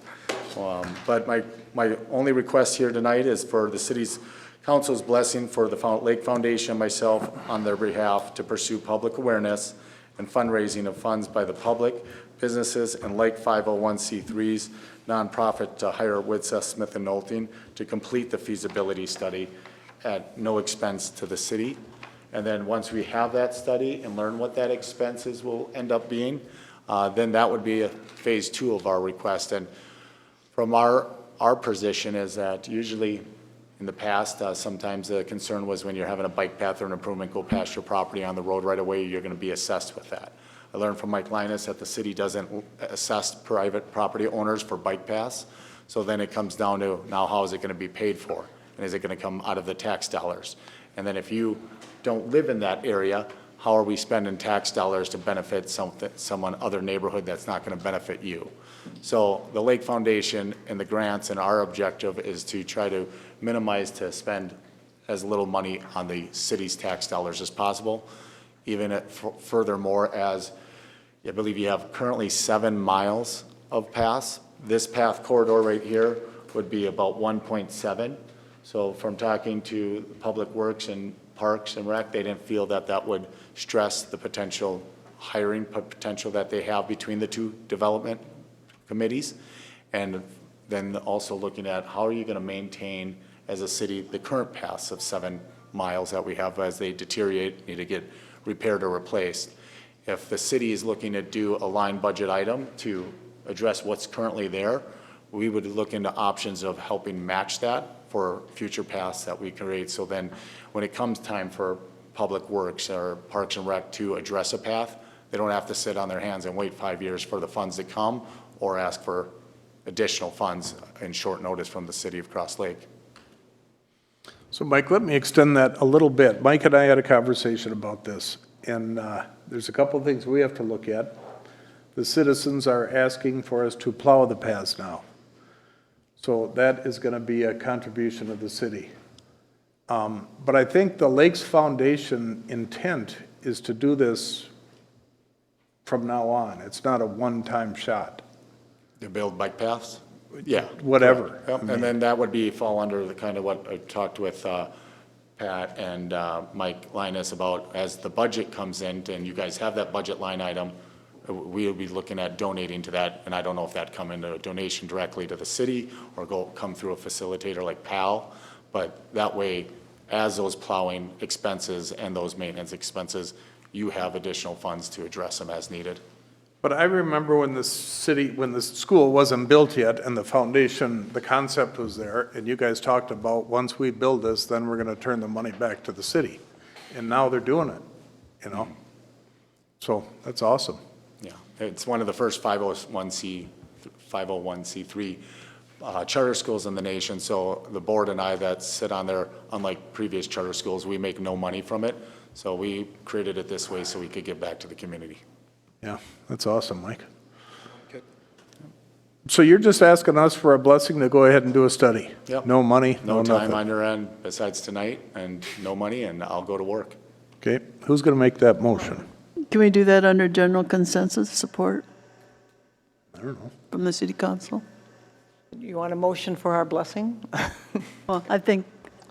Speaker 17: But my only request here tonight is for the city's council's blessing for the Lake Foundation and myself on their behalf to pursue public awareness and fundraising of funds by the public, businesses, and Lake 501c3s, nonprofit to hire Widseth Smith and Nolting to complete the feasibility study at no expense to the city. And then once we have that study and learn what that expenses will end up being, then that would be a phase 2 of our request. And from our position is that usually in the past, sometimes the concern was when you're having a bike path or an improvement go past your property on the road right away, you're going to be assessed with that. I learned from Mike Linus that the city doesn't assess private property owners for bike paths. So then it comes down to now how is it going to be paid for? And is it going to come out of the tax dollars? And then if you don't live in that area, how are we spending tax dollars to benefit someone other neighborhood that's not going to benefit you? So the Lake Foundation and the grants and our objective is to try to minimize to spend as little money on the city's tax dollars as possible. Even furthermore, as I believe you have currently 7 miles of paths. This path corridor right here would be about 1.7. So from talking to Public Works and Parks and Rec, they didn't feel that that would stress the potential hiring potential that they have between the two development committees. And then also looking at how are you going to maintain as a city the current paths of 7 miles that we have as they deteriorate, need to get repaired or replaced. If the city is looking to do a line budget item to address what's currently there, we would look into options of helping match that for future paths that we create. So then when it comes time for Public Works or Parks and Rec to address a path, they don't have to sit on their hands and wait 5 years for the funds to come or ask for additional funds in short notice from the city of Cross Lake.
Speaker 2: So Mike, let me extend that a little bit. Mike and I had a conversation about this, and there's a couple of things we have to look at. The citizens are asking for us to plow the paths now. So that is going to be a contribution of the city. But I think the Lakes Foundation intent is to do this from now on. It's not a one-time shot.
Speaker 17: To build bike paths? Yeah.
Speaker 2: Whatever.
Speaker 17: Yep. And then that would fall under the kind of what I talked with Pat and Mike Linus about as the budget comes in and you guys have that budget line item, we'll be looking at donating to that. And I don't know if that come into a donation directly to the city or come through a facilitator like PAL. But that way, as those plowing expenses and those maintenance expenses, you have additional funds to address them as needed.
Speaker 2: But I remember when the school wasn't built yet and the foundation, the concept was there, and you guys talked about, once we build this, then we're going to turn the money back to the city. And now they're doing it, you know? So that's awesome.
Speaker 17: Yeah, it's one of the first 501c3 charter schools in the nation. So the board and I that sit on there, unlike previous charter schools, we make no money from it. So we created it this way so we could give back to the community.
Speaker 2: Yeah, that's awesome, Mike. So you're just asking us for a blessing to go ahead and do a study?
Speaker 17: Yep.
Speaker 2: No money,
Speaker 17: No
Speaker 2: no
Speaker 17: time
Speaker 2: nothing?
Speaker 17: on your end besides tonight, and no money, and I'll go to work.
Speaker 2: Okay, who's going to make that motion?
Speaker 11: Can we do that under general consensus support
Speaker 2: I don't know.
Speaker 11: from the city council?
Speaker 3: You want a motion for our blessing?
Speaker 11: Well, I think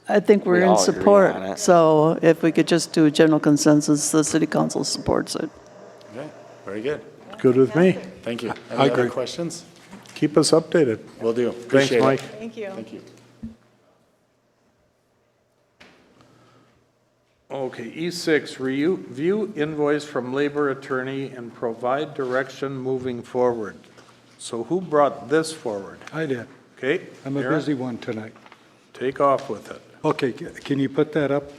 Speaker 11: we're
Speaker 1: We
Speaker 11: in
Speaker 1: all agree on
Speaker 11: support.
Speaker 1: it.
Speaker 11: So if we could just do a general consensus, the city council supports it.
Speaker 17: Okay, very good.
Speaker 2: Good with me.
Speaker 17: Thank you.
Speaker 2: I
Speaker 17: Any other
Speaker 2: agree.
Speaker 17: questions?
Speaker 2: Keep us updated.
Speaker 17: Will do.
Speaker 2: Thanks,
Speaker 17: Appreciate it.
Speaker 2: Mike.
Speaker 3: Thank you.
Speaker 17: Thank you.
Speaker 2: Okay, E6, review invoice from labor attorney and provide direction moving forward. So who brought this forward?
Speaker 9: I did.
Speaker 2: Okay?
Speaker 9: I'm a
Speaker 2: Aaron,
Speaker 9: busy one tonight.
Speaker 2: Take off with it.
Speaker 9: Okay, can you put that up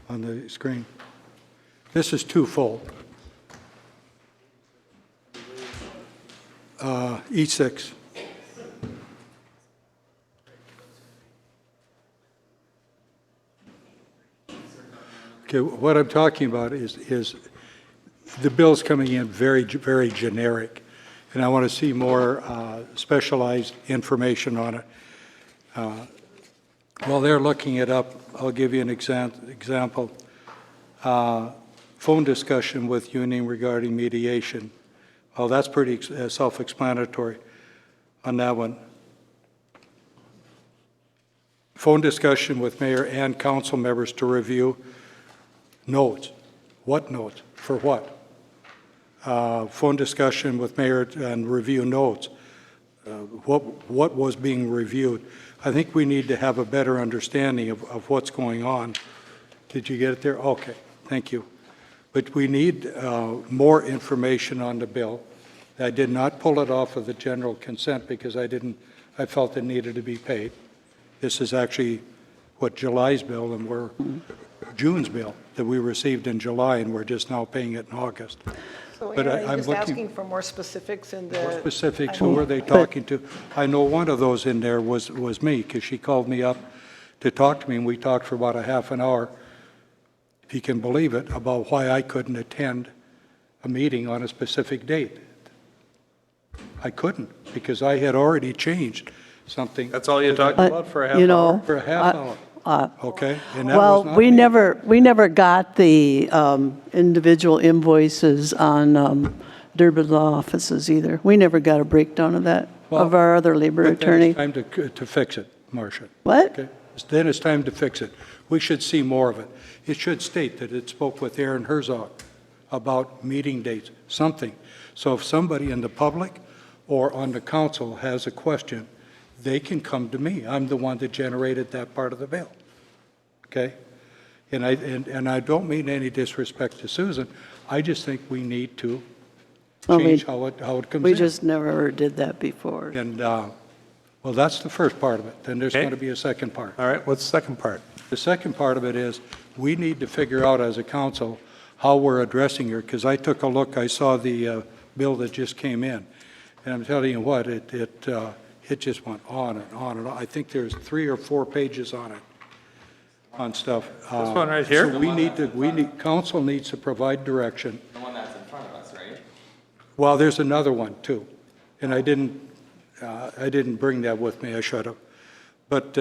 Speaker 9: on the screen? This is twofold. E6. Okay, what I'm talking about is the bill's coming in very generic, and I want to see more specialized information on it. While they're looking it up, I'll give you an example. Phone discussion with union regarding mediation. Well, that's pretty self-explanatory on that one. Phone discussion with mayor and council members to review notes. What notes? For what? Phone discussion with mayor and review notes. What was being reviewed? I think we need to have a better understanding of what's going on. Did you get it there? Okay, thank you. But we need more information on the bill. I did not pull it off of the general consent because I felt it needed to be paid. This is actually July's bill, and we're June's bill that we received in July, and we're just now paying it in August.
Speaker 3: So
Speaker 9: But
Speaker 3: Aaron, are
Speaker 9: I'm
Speaker 3: you just
Speaker 9: looking-
Speaker 3: asking for more specifics in the?
Speaker 9: More specifics, who are they talking to? I know one of those in there was me, because she called me up to talk to me, and we talked for about a half an hour, if you can believe it, about why I couldn't attend a meeting on a specific date. I couldn't, because I had already changed something.
Speaker 2: That's all you talked about for a half
Speaker 11: You
Speaker 2: hour?
Speaker 11: know,
Speaker 2: For a half hour.
Speaker 9: Okay? And that
Speaker 11: well,
Speaker 9: was not
Speaker 11: we
Speaker 9: me.
Speaker 11: never got the individual invoices on Durbin Law offices either. We never got a breakdown of that, of our other labor
Speaker 9: But then
Speaker 11: attorney.
Speaker 9: it's time to fix it, Marcia.
Speaker 11: What?
Speaker 9: Okay? Then it's time to fix it. We should see more of it. It should state that it spoke with Aaron Herzog about meeting dates, something. So if somebody in the public or on the council has a question, they can come to me. I'm the one that generated that part of the bill. Okay? And I don't mean any disrespect to Susan. I just think we need to change how it comes in.
Speaker 11: We just never did that before.
Speaker 9: And, well, that's the first part of it. Then there's
Speaker 2: Okay.
Speaker 9: going to be a second part.
Speaker 2: All right, what's the second part?
Speaker 9: The second part of it is, we need to figure out as a council how we're addressing her, because I took a look, I saw the bill that just came in, and I'm telling you what, it just went on and on and on. I think there's 3 or 4 pages on it, on stuff.
Speaker 2: This one right here?
Speaker 9: So council needs to provide direction.
Speaker 1: The one that's in front of us, right?
Speaker 9: Well, there's another one, too, and I didn't bring that with me, I should have. But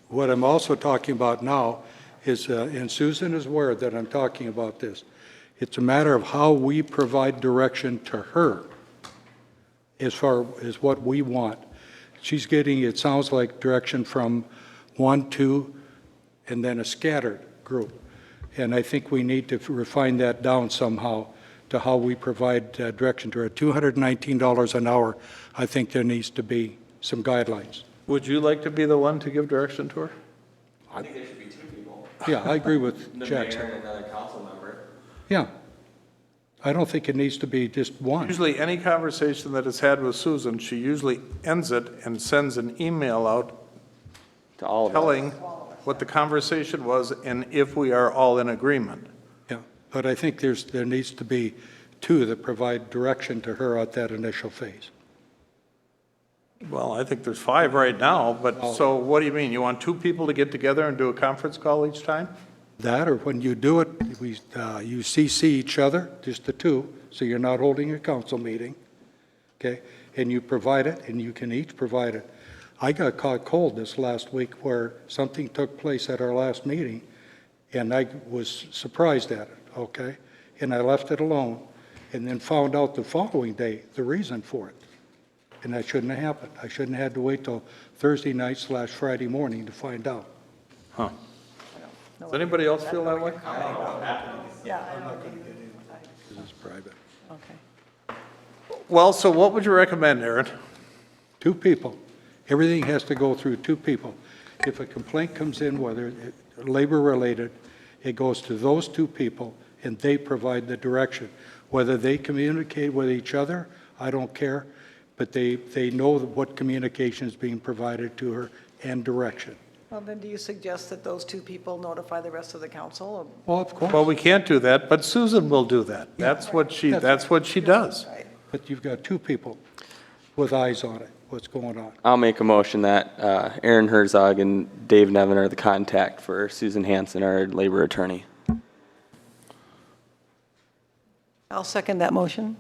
Speaker 9: what I'm also talking about now is, and Susan is aware that I'm talking about this, it's a matter of how we provide direction to her as far as what we want. She's getting, it sounds like, direction from 1, 2, and then a scattered group. And I think we need to refine that down somehow to how we provide direction to her. $219 an hour, I think there needs to be some guidelines.
Speaker 2: Would you like to be the one to give direction to her?
Speaker 1: I think there should be 2 people.
Speaker 9: Yeah, I agree with
Speaker 1: The
Speaker 9: Jackson.
Speaker 1: mayor and another council member.
Speaker 9: Yeah. I don't think it needs to be just one.
Speaker 2: Usually, any conversation that is had with Susan, she usually ends it and sends an email out
Speaker 1: To all of us.
Speaker 2: telling what the conversation was and if we are all in agreement.
Speaker 9: Yeah, but I think there needs to be 2 that provide direction to her at that initial phase.
Speaker 2: Well, I think there's 5 right now, but so what do you mean? You want 2 people to get together and do a conference call each time?
Speaker 9: That, or when you do it, you CC each other, just the 2, so you're not holding a council meeting, okay? And you provide it, and you can each provide it. I got caught cold this last week where something took place at our last meeting, and I was surprised at it, okay? And I left it alone, and then found out the following day the reason for it. And that shouldn't have happened. I shouldn't have had to wait till Thursday night / Friday morning to find out.
Speaker 2: Huh. Does anybody else feel that way?
Speaker 3: Yeah.
Speaker 9: This is private.
Speaker 3: Okay.
Speaker 2: Well, so what would you recommend, Aaron?
Speaker 9: 2 people. Everything has to go through 2 people. If a complaint comes in, whether labor-related, it goes to those 2 people, and they provide the direction. Whether they communicate with each other, I don't care, but they know what communication is being provided to her and direction.
Speaker 3: Well, then do you suggest that those 2 people notify the rest of the council?
Speaker 9: Well, of course.
Speaker 2: Well, we can't do that, but Susan will do that. That's what she does.
Speaker 9: But you've got 2 people with eyes on it, what's going on.
Speaker 1: I'll make a motion that Aaron Herzog and Dave Nevin are the contact for Susan Hanson, our labor attorney.
Speaker 3: I'll second that motion.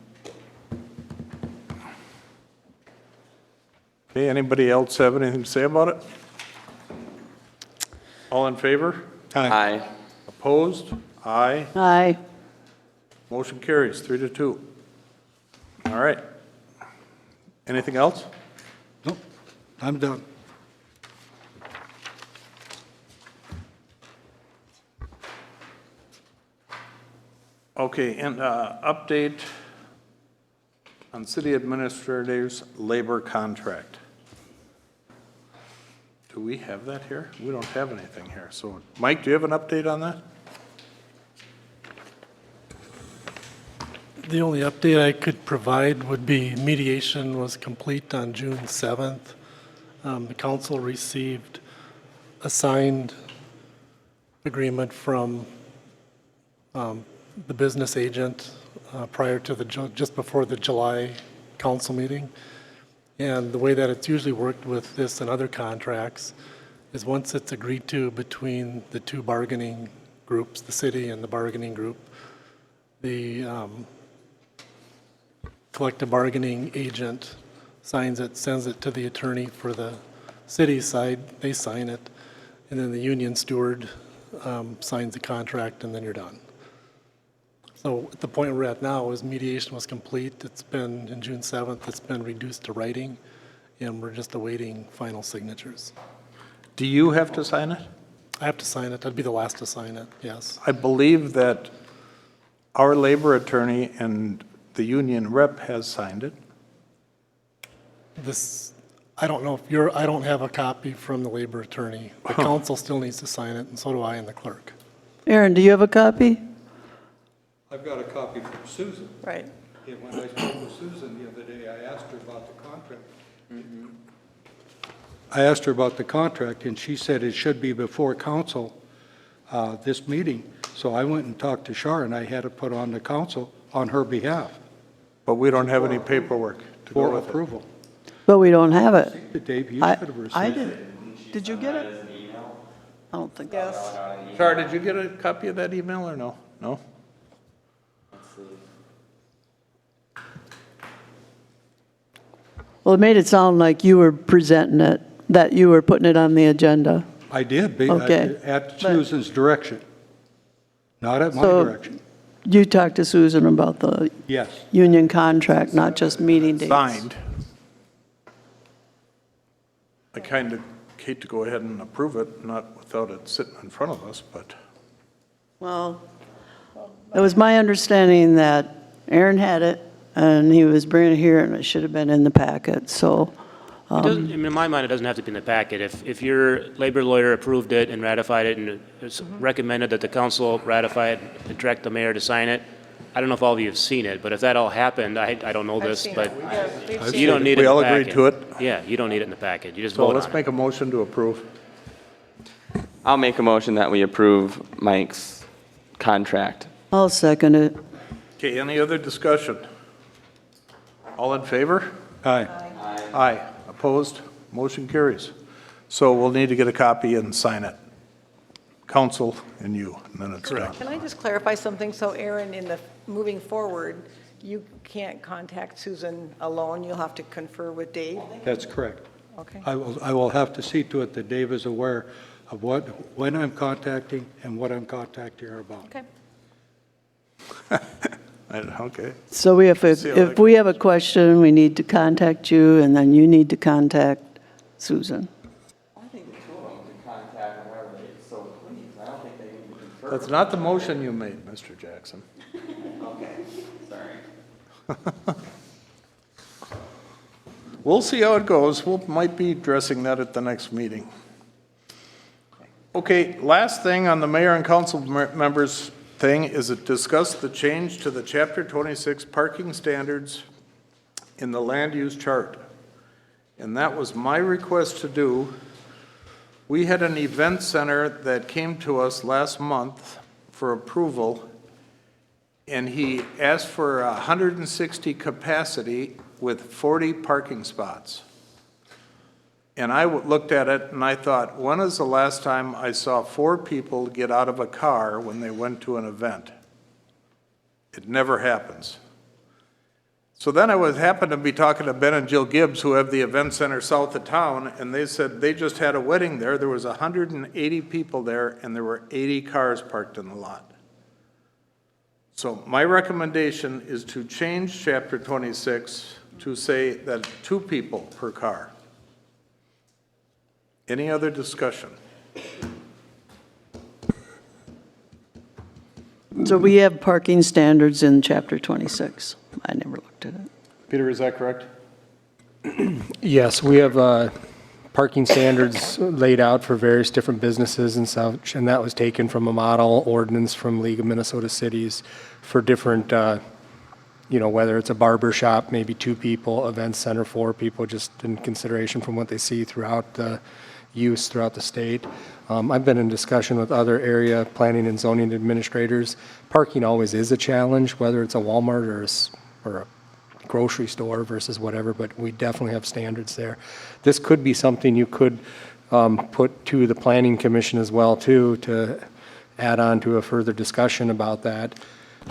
Speaker 2: Okay, anybody else have anything to say about it? All in favor?
Speaker 1: Aye.
Speaker 2: Opposed? Aye.
Speaker 11: Aye.
Speaker 2: Motion carries 3-2. All right. Anything else?
Speaker 9: Nope, I'm done.
Speaker 2: Okay, and update on city administrator's labor contract. Do we have that here? We don't have anything here. So, Mike, do you have an update on that?
Speaker 18: The only update I could provide would be mediation was complete on June 7th. The council received a signed agreement from the business agent prior to just before the July council meeting. And the way that it's usually worked with this and other contracts is once it's agreed to between the 2 bargaining groups, the city and the bargaining group, the collective bargaining agent signs it, sends it to the attorney for the city side, they sign it, and then the union steward signs the contract, and then you're done. So at the point we're at now is mediation was complete. It's been, in June 7th, it's been reduced to writing, and we're just awaiting final signatures.
Speaker 2: Do you have to sign it?
Speaker 18: I have to sign it. I'd be the last to sign it, yes.
Speaker 2: I believe that our labor attorney and the union rep has signed it.
Speaker 18: I don't know if you're, I don't have a copy from the labor attorney. The council still needs to sign it, and so do I and the clerk.
Speaker 11: Aaron, do you have a copy?
Speaker 9: I've got a copy from Susan.
Speaker 3: Right.
Speaker 9: And when I spoke with Susan the other day, I asked her about the contract. I asked her about the contract, and she said it should be before council, this meeting. So I went and talked to Shar, and I had it put on the council on her behalf
Speaker 2: But we don't have any paperwork to go
Speaker 9: for
Speaker 2: with it.
Speaker 9: approval.
Speaker 11: But we don't have it.
Speaker 9: Dave, you
Speaker 11: I
Speaker 9: should have received
Speaker 11: I
Speaker 9: it.
Speaker 11: did. Did you get it? I don't think.
Speaker 3: Yes.
Speaker 2: Char, did you get a copy of that email or no? No?
Speaker 11: Well, it made it sound like you were presenting it, that you were putting it on the agenda.
Speaker 9: I did,
Speaker 11: Okay.
Speaker 9: at Susan's direction, not at my
Speaker 11: So-
Speaker 9: direction.
Speaker 11: You talked to Susan about the
Speaker 9: Yes.
Speaker 11: union contract, not just meeting dates.
Speaker 2: Signed. I kind of hate to go ahead and approve it, not without it sitting in front of us, but
Speaker 11: Well, it was my understanding that Aaron had it, and he was bringing it here, and it should have been in the packet, so.
Speaker 4: It doesn't, in my mind, it doesn't have to be in the packet. If your labor lawyer approved it and ratified it and it's recommended that the council ratify it and direct the mayor to sign it, I don't know if all of you have seen it, but if that all happened, I don't know
Speaker 3: I've
Speaker 4: this,
Speaker 3: seen
Speaker 4: but
Speaker 3: it. Yeah, we've seen
Speaker 4: you don't
Speaker 3: it.
Speaker 4: need it
Speaker 2: We
Speaker 4: in the
Speaker 2: all
Speaker 4: packet.
Speaker 2: agreed to it?
Speaker 4: Yeah, you don't need it in the packet. You just
Speaker 2: so
Speaker 4: vote
Speaker 2: let's
Speaker 4: on
Speaker 2: make
Speaker 4: it.
Speaker 2: a motion to approve.
Speaker 1: I'll make a motion that we approve Mike's contract.
Speaker 11: I'll second it.
Speaker 2: Okay, any other discussion? All in favor?
Speaker 9: Aye.
Speaker 2: Aye. Opposed? Motion carries. So we'll need to get a copy and sign it. Council and you, and then it's done.
Speaker 3: Can I just clarify something? So Aaron, moving forward, you can't contact Susan alone, you'll have to confer with Dave?
Speaker 9: That's correct.
Speaker 3: Okay.
Speaker 9: I will have to see to it that Dave is aware of when I'm contacting and what I'm contacting her about.
Speaker 3: Okay.
Speaker 2: Okay.
Speaker 11: So we have,
Speaker 2: See how that
Speaker 11: if we have a question, we need to contact you, and then you need to contact Susan.
Speaker 1: I think the two of them can contact whoever they so please. I don't think they need to confer.
Speaker 2: That's not the motion you made, Mr. Jackson.
Speaker 1: Okay, sorry.
Speaker 2: We'll see how it goes. Might be addressing that at the next meeting. Okay, last thing on the mayor and council members thing is it discussed the change to the Chapter 26 parking standards in the land use chart. And that was my request to do. We had an event center that came to us last month for approval, and he asked for 160 capacity with 40 parking spots. And I looked at it and I thought, when is the last time I saw 4 people get out of a car when they went to an event? It never happens. So then I happened to be talking to Ben and Jill Gibbs, who have the event center south of town, and they said they just had a wedding there. There was 180 people there, and there were 80 cars parked in the lot. So my recommendation is to change Chapter 26 to say that 2 people per car. Any other discussion?
Speaker 11: So we have parking standards in Chapter 26. I never looked at it.
Speaker 2: Peter, is that correct?
Speaker 16: Yes, we have parking standards laid out for various different businesses and such, and that was taken from a model ordinance from League of Minnesota Cities for different, whether it's a barber shop, maybe 2 people, event center, 4 people, just in consideration from what they see throughout the use throughout the state. I've been in discussion with other area planning and zoning administrators. Parking always is a challenge, whether it's a Walmart or a grocery store versus whatever, but we definitely have standards there. This could be something you could put to the planning commission as well, too, to add on to a further discussion about that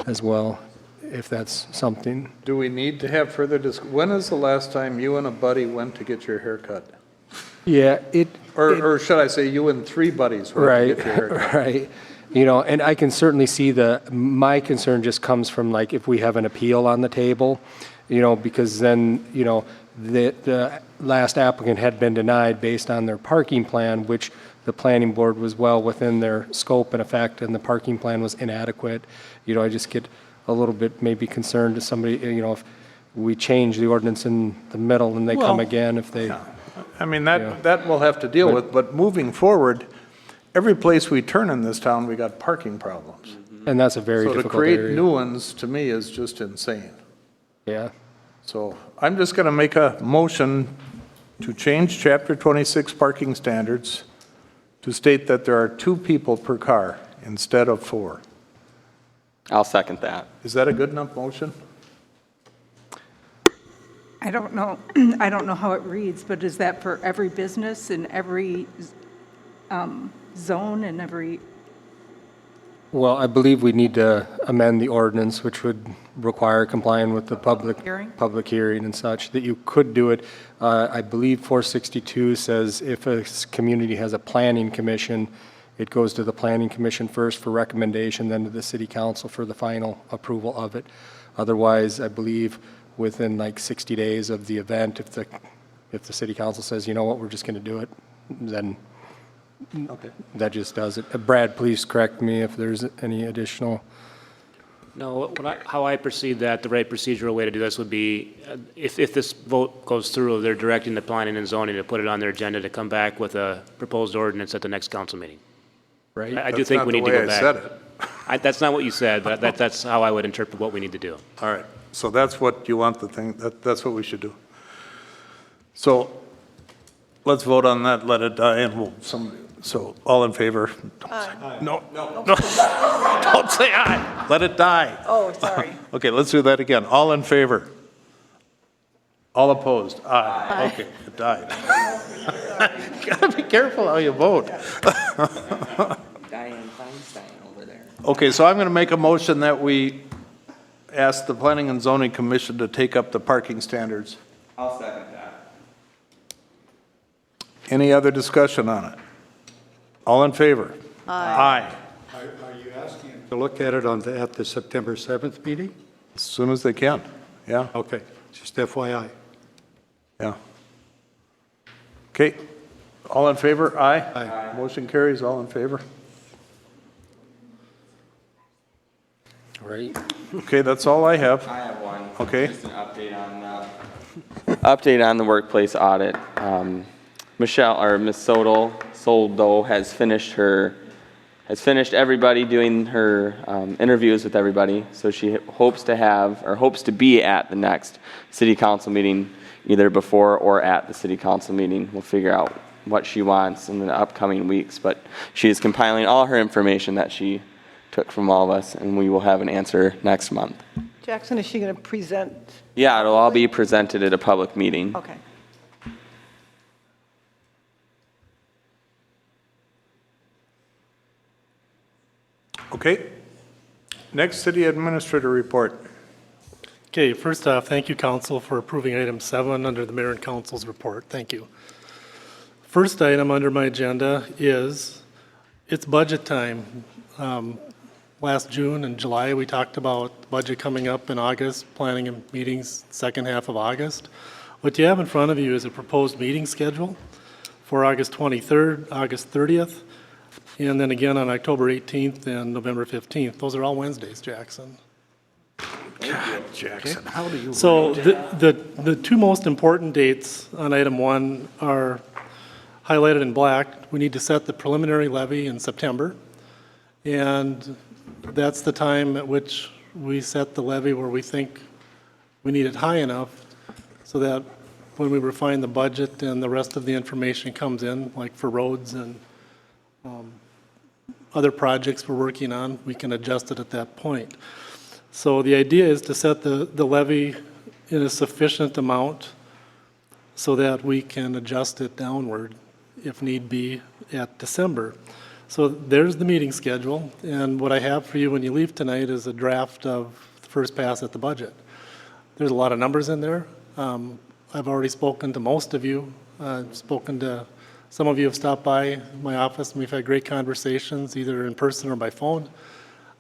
Speaker 16: as well, if that's something.
Speaker 2: Do we need to have further when is the last time you and a buddy went to get your hair cut?
Speaker 16: Yeah,
Speaker 2: Or should I say you and 3 buddies went to get your hair cut?
Speaker 16: Right. And I can certainly see my concern just comes from like if we have an appeal on the table, because then, the last applicant had been denied based on their parking plan, which the planning board was well within their scope and effect, and the parking plan was inadequate. I just get a little bit maybe concerned to somebody, if we change the ordinance in the middle and they come again, if they.
Speaker 2: I mean, that we'll have to deal with, but moving forward, every place we turn in this town, we got parking problems.
Speaker 16: And that's a very
Speaker 2: So to
Speaker 16: difficult
Speaker 2: create
Speaker 16: area.
Speaker 2: new ones, to me, is just insane.
Speaker 16: Yeah.
Speaker 2: So I'm just going to make a motion to change Chapter 26 parking standards to state that there are 2 people per car instead of 4.
Speaker 1: I'll second that.
Speaker 2: Is that a good enough motion?
Speaker 8: I don't know, I don't know how it reads, but is that for every business in every zone and every,
Speaker 16: Well, I believe we need to amend the ordinance, which would require complying with the public hearing and such, that you could do it. I believe 462 says if a community has a planning commission, it goes to the planning commission first for recommendation, then to the city council for the final approval of it. Otherwise, I believe within like 60 days of the event, if the city council says, you know what, we're just going to do it, then that just does it. Brad, please correct me if there's any additional.
Speaker 4: No, how I perceive that, the right procedural way to do this would be, if this vote goes through, they're directing the planning and zoning to put it on their agenda to come back with a proposed ordinance at the next council meeting.
Speaker 16: Right?
Speaker 4: I do think we need to go back.
Speaker 2: That's not the way I said it.
Speaker 4: That's not what you said, but that's how I would interpret what we need to do.
Speaker 2: All right, so that's what you want the thing, that's what we should do. So let's vote on that, let it die, and so all in favor? No, don't say aye. Let it die.
Speaker 3: Oh, sorry.
Speaker 2: Okay, let's do that again. All in favor? All opposed? Aye. Okay, it died. You gotta be careful how you vote.
Speaker 1: Diane Feinstein over there.
Speaker 2: Okay, so I'm going to make a motion that we ask the Planning and Zoning Commission to take up the parking standards.
Speaker 1: I'll second that.
Speaker 2: Any other discussion on it? All in favor? Aye.
Speaker 9: Are you asking to look at it at the September 7th meeting?
Speaker 2: As soon as they can, yeah.
Speaker 9: Okay, just FYI.
Speaker 2: Yeah. Okay, all in favor? Aye.
Speaker 9: Aye.
Speaker 2: Motion carries, all in favor?
Speaker 16: Right.
Speaker 2: Okay, that's all I have.
Speaker 1: I have one.
Speaker 2: Okay.
Speaker 1: Just an update on the workplace audit. Michelle, or Ms. Soldo has finished everybody doing her interviews with everybody. So she hopes to be at the next city council meeting, either before or at the city council meeting. We'll figure out what she wants in the upcoming weeks, but she is compiling all her information that she took from all of us, and we will have an answer next month.
Speaker 3: Jackson, is she going to present?
Speaker 1: Yeah, it'll all be presented at a public meeting.
Speaker 3: Okay.
Speaker 2: Okay. Next, city administrator report.
Speaker 18: Okay, first off, thank you, council, for approving item 7 under the mayor and council's report. Thank you. First item under my agenda is, it's budget time. Last June and July, we talked about budget coming up in August, planning and meetings second half of August. What you have in front of you is a proposed meeting schedule for August 23rd, August 30th, and then again on October 18th and November 15th. Those are all Wednesdays, Jackson.
Speaker 2: God, Jackson, how do you?
Speaker 18: So the two most important dates on item 1 are highlighted in black. We need to set the preliminary levy in September, and that's the time at which we set the levy where we think we need it high enough so that when we refine the budget and the rest of the information comes in, like for roads and other projects we're working on, we can adjust it at that point. So the idea is to set the levy in a sufficient amount so that we can adjust it downward if need be at December. So there's the meeting schedule, and what I have for you when you leave tonight is a draft of the first pass at the budget. There's a lot of numbers in there. I've already spoken to most of you. Some of you have stopped by my office, and we've had great conversations, either in person or by phone.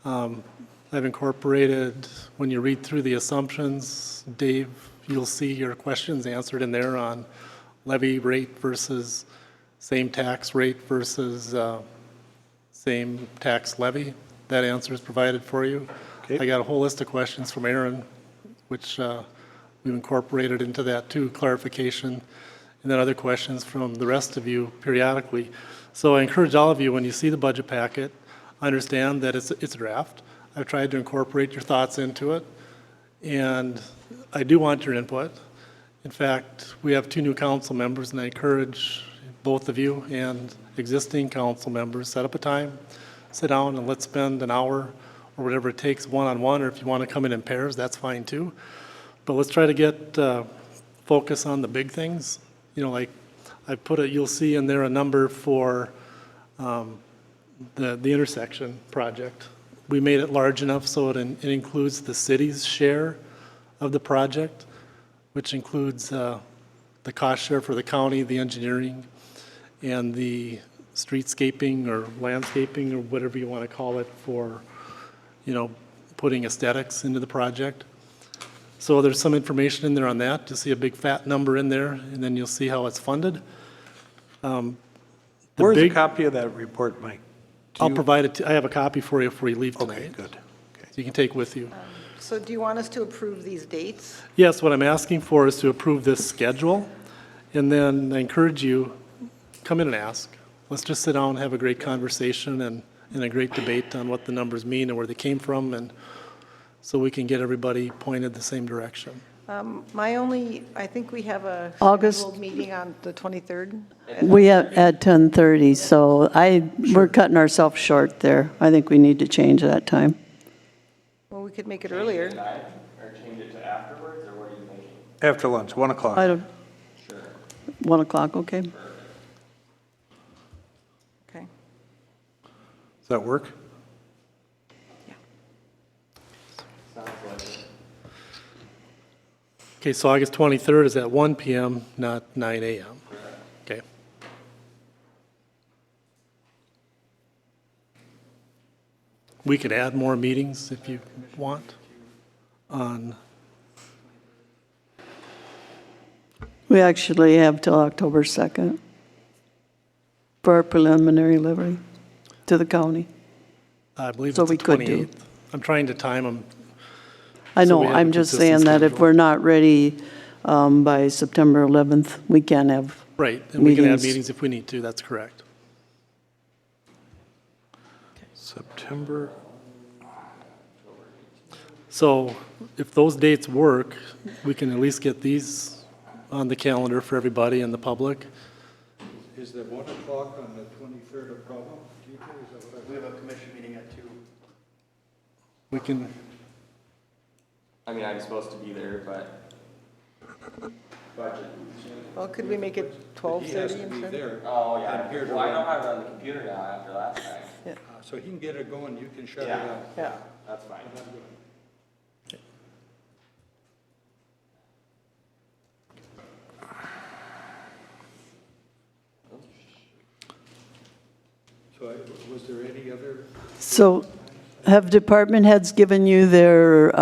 Speaker 18: I've incorporated, when you read through the assumptions, Dave, you'll see your questions answered in there on levy rate versus same tax rate versus same tax levy. That answer is provided for you. Okay. I got a whole list of questions from Aaron, which we've incorporated into that too, clarification. and then other questions from the rest of you periodically. So I encourage all of you, when you see the budget packet, understand that it's a draft. I've tried to incorporate your thoughts into it, and I do want your input. In fact, we have 2 new council members, and I encourage both of you and existing council members, set up a time, sit down, and let's spend an hour or whatever it takes one-on-one, or if you want to come in pairs, that's fine too. But let's try to get focus on the big things. You know, like I you'll see in there a number for the intersection project. We made it large enough so it includes the city's share of the project, which includes the cost share for the county, the engineering, and the streetscaping or landscaping or whatever you want to call it for, you know, putting aesthetics into the project. So there's some information in there on that. You'll see a big fat number in there, and then you'll see how it's funded.
Speaker 2: Where's a copy of that report, Mike?
Speaker 18: I'll provide it. I have a copy for you before you leave tonight.
Speaker 2: Okay, good.
Speaker 18: So you can take with you.
Speaker 3: So do you want us to approve these dates?
Speaker 18: Yes, what I'm asking for is to approve this schedule, and then I encourage you, come in and ask. Let's just sit down and have a great conversation and a great debate on what the numbers mean and where they came from, and so we can get everybody pointed the same direction.
Speaker 3: I think we have a
Speaker 11: August-
Speaker 3: scheduled meeting on the 23rd.
Speaker 11: We have at 10:30, so we're cutting ourselves short there. I think we need to change that time.
Speaker 3: Well, we could make it earlier.
Speaker 1: Or change it to afterwards, or what are you thinking?
Speaker 2: After lunch, 1 o'clock.
Speaker 11: I don't, 1 o'clock, okay?
Speaker 3: Okay.
Speaker 2: Does that work?
Speaker 1: Sounds like it.
Speaker 18: Okay, so August 23rd is at 1 PM, not 9 AM. Okay. We could add more meetings if you want on,
Speaker 11: We actually have till October 2nd for our preliminary levy to the county.
Speaker 18: I believe
Speaker 11: So
Speaker 18: it's the
Speaker 11: we could do.
Speaker 18: 28th. I'm trying to time them.
Speaker 11: I
Speaker 18: So
Speaker 11: know,
Speaker 18: we have a
Speaker 11: I'm just
Speaker 18: consistent
Speaker 11: saying that if
Speaker 18: schedule.
Speaker 11: we're not ready by September 11th, we can have
Speaker 18: Right, and we can add
Speaker 11: meetings.
Speaker 18: meetings if we need to, that's correct.
Speaker 2: September,
Speaker 18: So if those dates work, we can at least get these on the calendar for everybody and the public.
Speaker 9: Is the 1 o'clock on the 23rd a problem?
Speaker 13: We have a commission meeting at 2.
Speaker 18: We can,
Speaker 1: I mean, I'm supposed to be there, but budget.
Speaker 3: Well, could we make it 12:30 instead?
Speaker 1: Oh, yeah. Well, I know how to run the computer now after last time.
Speaker 9: So he can get it going, you can shut it
Speaker 1: Yeah.
Speaker 9: off.
Speaker 3: Yeah.
Speaker 1: That's fine.
Speaker 9: So was there any other?
Speaker 11: So have department heads given you their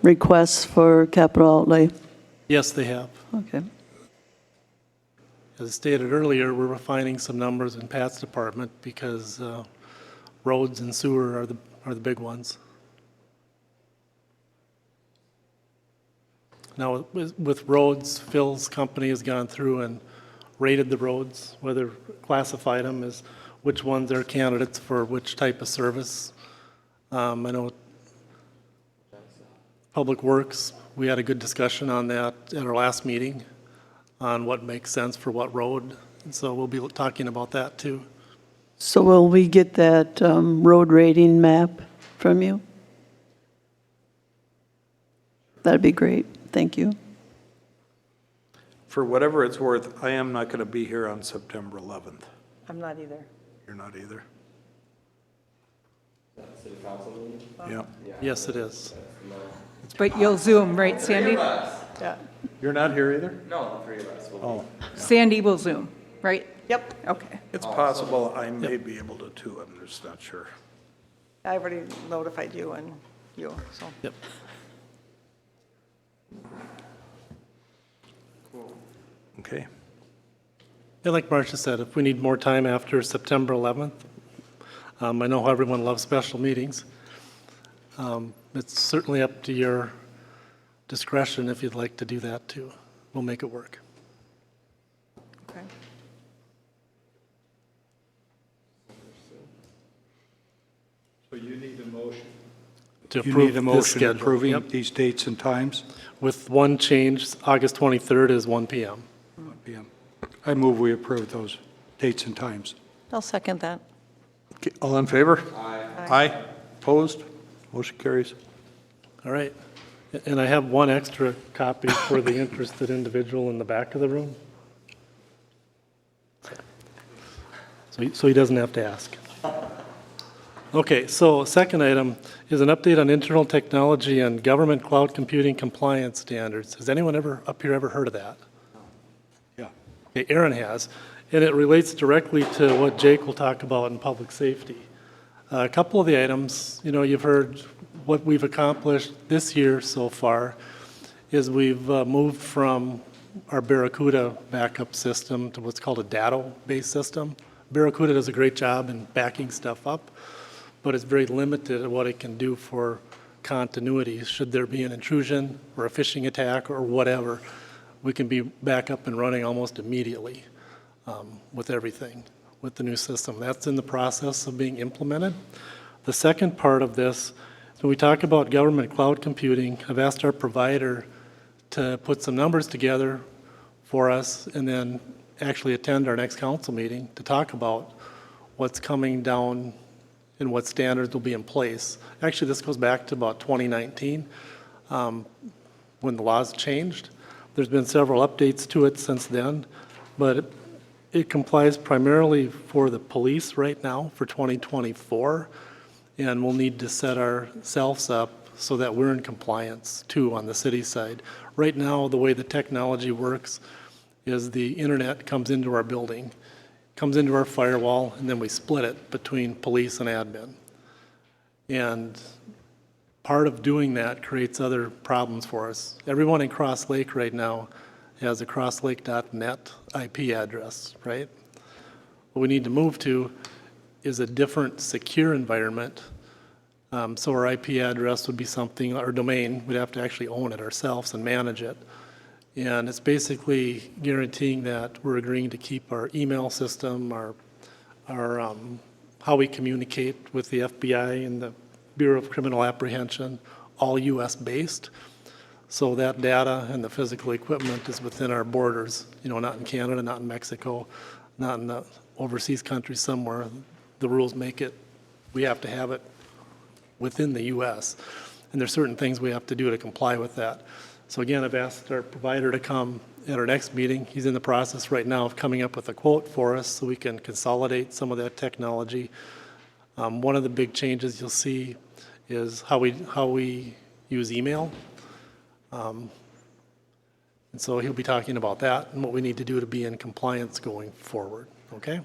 Speaker 11: requests for capital outlay?
Speaker 18: yes, they have.
Speaker 11: Okay.
Speaker 18: As stated earlier, we're refining some numbers in Pat's department because roads and sewer are the big ones. Now, with roads, Phil's company has gone through and rated the roads, whether classified them as which ones are candidates for which type of service. I know Public Works, we had a good discussion on that at our last meeting, on what makes sense for what road. And so we'll be talking about that too.
Speaker 11: So will we get that road rating map from you? That'd be great. Thank you.
Speaker 2: for whatever it's worth, I am not going to be here on September 11th.
Speaker 3: I'm not either.
Speaker 2: You're not either?
Speaker 1: City council meeting?
Speaker 2: Yep.
Speaker 18: Yes, it is.
Speaker 8: But you'll Zoom, right, Sandy?
Speaker 3: Yeah.
Speaker 2: You're not here either?
Speaker 1: No, the three of us will be.
Speaker 2: Oh,
Speaker 8: Sandy will Zoom, right?
Speaker 3: Yep.
Speaker 8: Okay.
Speaker 2: it's possible I may be able to too, I'm just not sure.
Speaker 3: I've already notified you and you, so.
Speaker 18: Yep.
Speaker 2: Okay.
Speaker 18: And like Marcia said, if we need more time after September 11th, I know everyone loves special meetings. It's certainly up to your discretion if you'd like to do that too. We'll make it work.
Speaker 9: you need a motion.
Speaker 18: To
Speaker 9: You
Speaker 18: approve
Speaker 9: need a
Speaker 18: this
Speaker 9: motion
Speaker 18: schedule.
Speaker 9: approving
Speaker 18: Yep.
Speaker 9: these dates and times?
Speaker 18: With one change, August 23rd is 1 PM.
Speaker 9: 1 p.m. I move we approve those dates and times.
Speaker 3: I'll second that.
Speaker 2: Okay, all in favor? Aye. Opposed? Motion carries.
Speaker 18: All right. And I have one extra copy for the interested individual in the back of the room. So he doesn't have to ask. Okay, so second item is an update on internal technology and government cloud computing compliance standards. Has anyone up here ever heard of that?
Speaker 9: Yeah.
Speaker 18: Okay, Aaron has, and it relates directly to what Jake will talk about in public safety. A couple of the items, you've heard what we've accomplished this year so far is we've moved from our Barracuda backup system to what's called a Datto-based system. Barracuda does a great job in backing stuff up, but it's very limited at what it can do for continuity. Should there be an intrusion or a phishing attack or whatever, we can be back up and running almost immediately with everything, with the new system. That's in the process of being implemented. The second part of this, when we talk about government cloud computing, I've asked our provider to put some numbers together for us and then actually attend our next council meeting to talk about what's coming down and what standards will be in place. Actually, this goes back to about 2019 when the laws changed. There's been several updates to it since then, but it complies primarily for the police right now for 2024, and we'll need to set ourselves up so that we're in compliance too on the city side. Right now, the way the technology works is the internet comes into our building, comes into our firewall, and then we split it between police and admin. And part of doing that creates other problems for us. Everyone in Cross Lake right now has a crosslake.net IP address, right? What we need to move to is a different secure environment. So our IP address would be something, our domain, we'd have to actually own it ourselves and manage it. And it's basically guaranteeing that we're agreeing to keep our email system, our how we communicate with the FBI and the Bureau of Criminal Apprehension, all US based. So that data and the physical equipment is within our borders, not in Canada, not in Mexico, not in the overseas country somewhere. The rules make it, we have to have it within the US. And there's certain things we have to do to comply with that. So again, I've asked our provider to come at our next meeting. He's in the process right now of coming up with a quote for us so we can consolidate some of that technology. One of the big changes you'll see is how we use email. And so he'll be talking about that and what we need to do to be in compliance going forward, okay?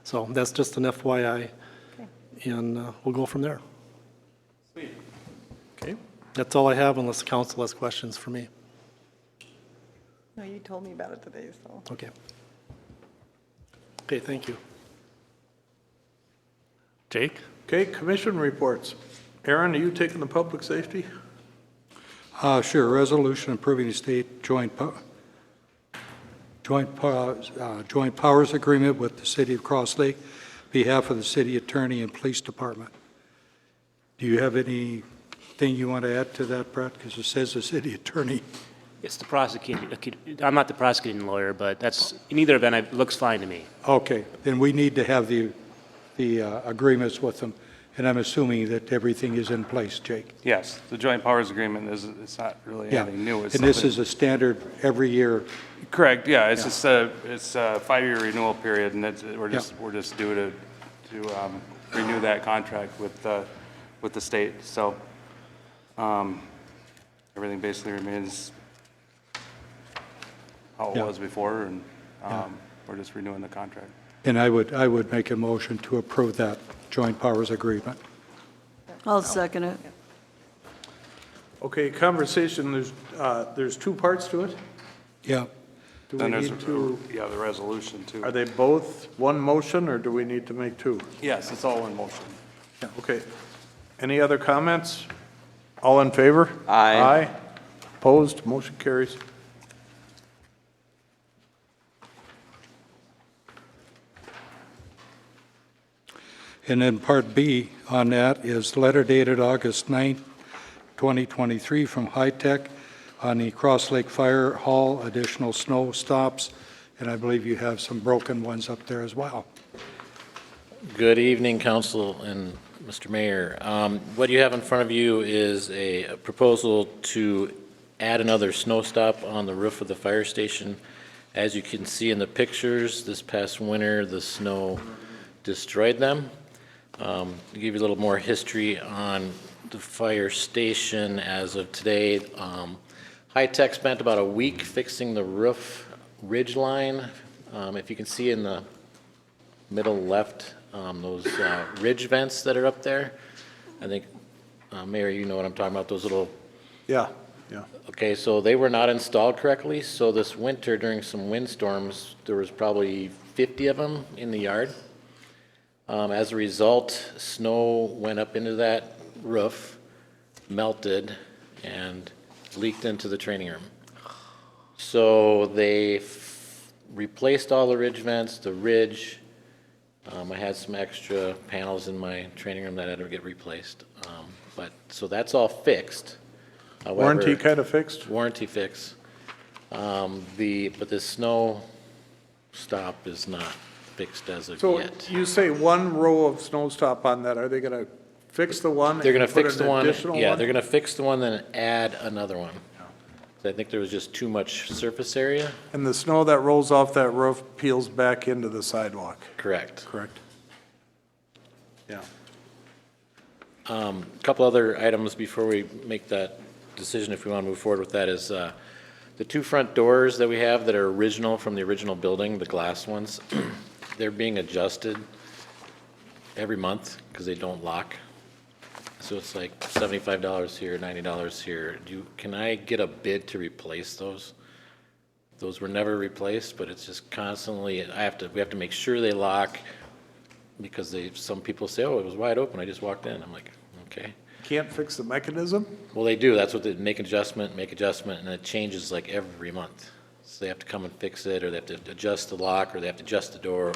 Speaker 18: So that's just an FYI, and we'll go from there.
Speaker 2: Sweet.
Speaker 18: Okay, that's all I have unless the council has questions for me.
Speaker 3: No, you told me about it today, so.
Speaker 18: Okay. Okay, thank you. Jake?
Speaker 2: Okay, commission reports. Aaron, are you taking the public safety?
Speaker 9: Sure. Resolution approving the state joint powers agreement with the city of Cross Lake, behalf of the city attorney and police department. Do you have anything you want to add to that, Brett? Because it says the city attorney.
Speaker 4: It's the prosecuting, I'm not the prosecuting lawyer, but that's, in either event, it looks fine to me.
Speaker 9: Okay, then we need to have the agreements with them, and I'm assuming that everything is in place, Jake.
Speaker 5: Yes, the joint powers agreement it's not really
Speaker 9: Yeah,
Speaker 5: anything new. It's
Speaker 9: and this
Speaker 5: something-
Speaker 9: is a standard every year.
Speaker 5: Correct, yeah, it's
Speaker 9: Yeah.
Speaker 5: just a 5-year renewal period, and we're just due to renew that contract with the state, so everything basically remains how it
Speaker 9: Yeah.
Speaker 5: was before, and
Speaker 9: Yeah.
Speaker 5: we're just renewing the contract.
Speaker 9: And I would make a motion to approve that joint powers agreement.
Speaker 11: I'll second it.
Speaker 2: Okay, conversation, there's two parts to it?
Speaker 9: Yeah.
Speaker 2: Do we
Speaker 5: Then there's,
Speaker 2: need to,
Speaker 5: yeah, the resolution too.
Speaker 2: are they both one motion, or do we need to make two?
Speaker 5: Yes, it's all in motion.
Speaker 2: Okay. Any other comments? All in favor?
Speaker 1: Aye.
Speaker 2: Aye. Opposed? Motion carries.
Speaker 9: And then Part B on that is letter dated August 9th, 2023 from High Tech on the Cross Lake Fire Hall, additional snow stops, and I believe you have some broken ones up there as well.
Speaker 19: Good evening, Council and Mr. Mayor. What you have in front of you is a proposal to add another snow stop on the roof of the fire station. As you can see in the pictures, this past winter, the snow destroyed them. To give you a little more history on the fire station as of today, High Tech spent about a week fixing the roof ridge line. If you can see in the middle left, those ridge vents that are up there. I think, Mayor, you know what I'm talking about, those little.
Speaker 2: Yeah.
Speaker 19: Okay, so they were not installed correctly, so this winter during some windstorms, there was probably 50 of them in the yard. As a result, snow went up into that roof, melted, and leaked into the training room. So they replaced all the ridge vents, the ridge. I had some extra panels in my training room that had to get replaced. So that's all fixed. However,
Speaker 2: Warranty kind of fixed?
Speaker 19: Warranty fix. But the snow stop is not fixed as of
Speaker 2: So
Speaker 19: yet.
Speaker 2: you say one row of snow stop on that, are they going to fix the one?
Speaker 19: They're going to
Speaker 2: and put
Speaker 19: fix
Speaker 2: an
Speaker 19: the one,
Speaker 2: additional
Speaker 19: yeah, they're going to fix the one, then add another one. I think there was just too much surface area.
Speaker 2: And the snow that rolls off that roof peels back into the sidewalk?
Speaker 19: Correct.
Speaker 2: Correct. Yeah.
Speaker 19: A couple other items before we make that decision, if we want to move forward with that, is the two front doors that we have that are original from the original building, the glass ones, they're being adjusted every month because they don't lock. So it's like $75 here, $90 here. Can I get a bid to replace those? Those were never replaced, but it's just constantly, we have to make sure they lock because some people say, oh, it was wide open, I just walked in. I'm like, okay.
Speaker 2: Can't fix the mechanism?
Speaker 19: Well, they do. That's what they make adjustment, and it changes like every month. So they have to come and fix it, or they have to adjust the lock, or they have to adjust the door.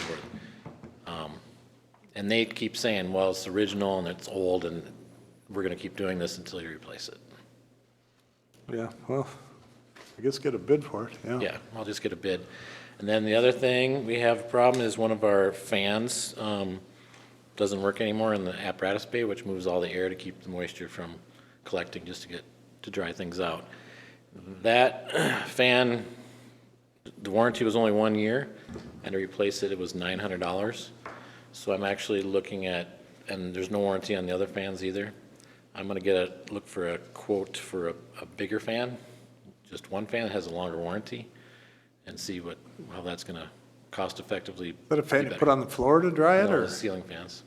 Speaker 19: And they keep saying, well, it's original and it's old, and we're going to keep doing this until you replace it.
Speaker 2: Yeah, well, I guess get a bid for it, yeah.
Speaker 19: Yeah, I'll just get a bid. And then the other thing we have a problem is one of our fans doesn't work anymore in the apparatus bay, which moves all the air to keep the moisture from collecting, just to dry things out. That fan, the warranty was only 1 year, and to replace it, it was $900. So I'm actually looking at, and there's no warranty on the other fans either. I'm going to look for a quote for a bigger fan, just one fan that has a longer warranty, and see how that's going to cost effectively.
Speaker 2: Is that a fan you put on the floor to dry it,
Speaker 19: No,
Speaker 2: or?
Speaker 19: the ceiling fans.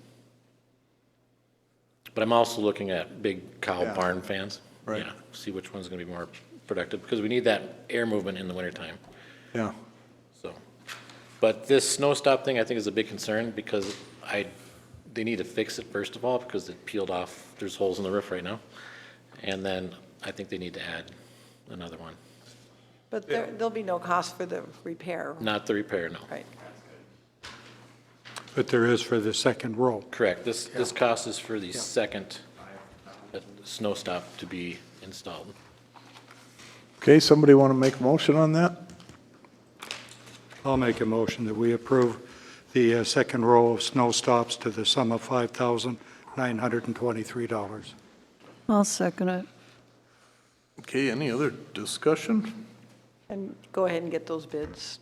Speaker 19: But I'm also looking at big cow barn fans.
Speaker 2: Right.
Speaker 19: Yeah, see which one's going to be more productive, because we need that air movement in the wintertime.
Speaker 2: Yeah.
Speaker 19: So, but this snow stop thing I think is a big concern, because they need to fix it first of all, because it peeled off, there's holes in the roof right now. And then I think they need to add another one.
Speaker 3: But there'll be no cost for the repair.
Speaker 19: Not the repair, no.
Speaker 3: Right.
Speaker 9: But there is for the second row.
Speaker 19: Correct. This cost is for the second snow stop to be installed.
Speaker 2: Okay, somebody want to make a motion on that?
Speaker 9: I'll make a motion that we approve the second row of snow stops to the sum of $5,923.
Speaker 11: I'll second it.
Speaker 2: Okay, any other discussion?
Speaker 3: And go ahead and get those bids.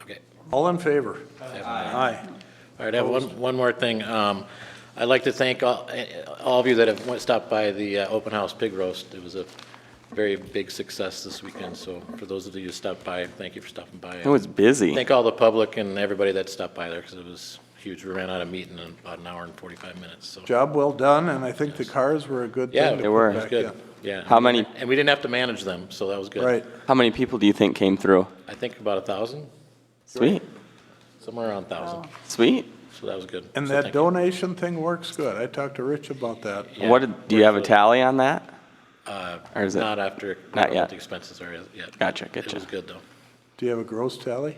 Speaker 19: Okay.
Speaker 2: All in favor?
Speaker 19: Aye. All right, I have one more thing. I'd like to thank all of you that have stopped by the open house pig roast. It was a very big success this weekend, so for those of you who stopped by, thank you for stopping by.
Speaker 1: It was busy.
Speaker 19: Thank all the public and everybody that stopped by there, because it was huge. We ran out of meat in about an hour and 45 minutes, so.
Speaker 2: Job well done, and I think the cars were a good thing
Speaker 19: Yeah,
Speaker 2: to
Speaker 19: they
Speaker 2: put
Speaker 19: were.
Speaker 2: back
Speaker 19: Good.
Speaker 2: in.
Speaker 19: Yeah.
Speaker 1: How many?
Speaker 19: And we didn't have to manage them, so that was good.
Speaker 2: Right.
Speaker 1: How many people do you think came through?
Speaker 19: I think about 1,000,
Speaker 1: Sweet.
Speaker 19: somewhere around 1,000.
Speaker 1: Sweet.
Speaker 19: So that was good.
Speaker 2: And
Speaker 19: So
Speaker 2: that
Speaker 19: thank you.
Speaker 2: donation thing works good. I talked to Rich about that.
Speaker 19: Yeah.
Speaker 1: Do you have a tally on that? Or is it?
Speaker 19: Not after,
Speaker 1: Not
Speaker 19: what
Speaker 1: yet.
Speaker 19: the expenses are yet.
Speaker 1: Gotcha.
Speaker 19: It was good, though.
Speaker 2: Do you have a gross tally?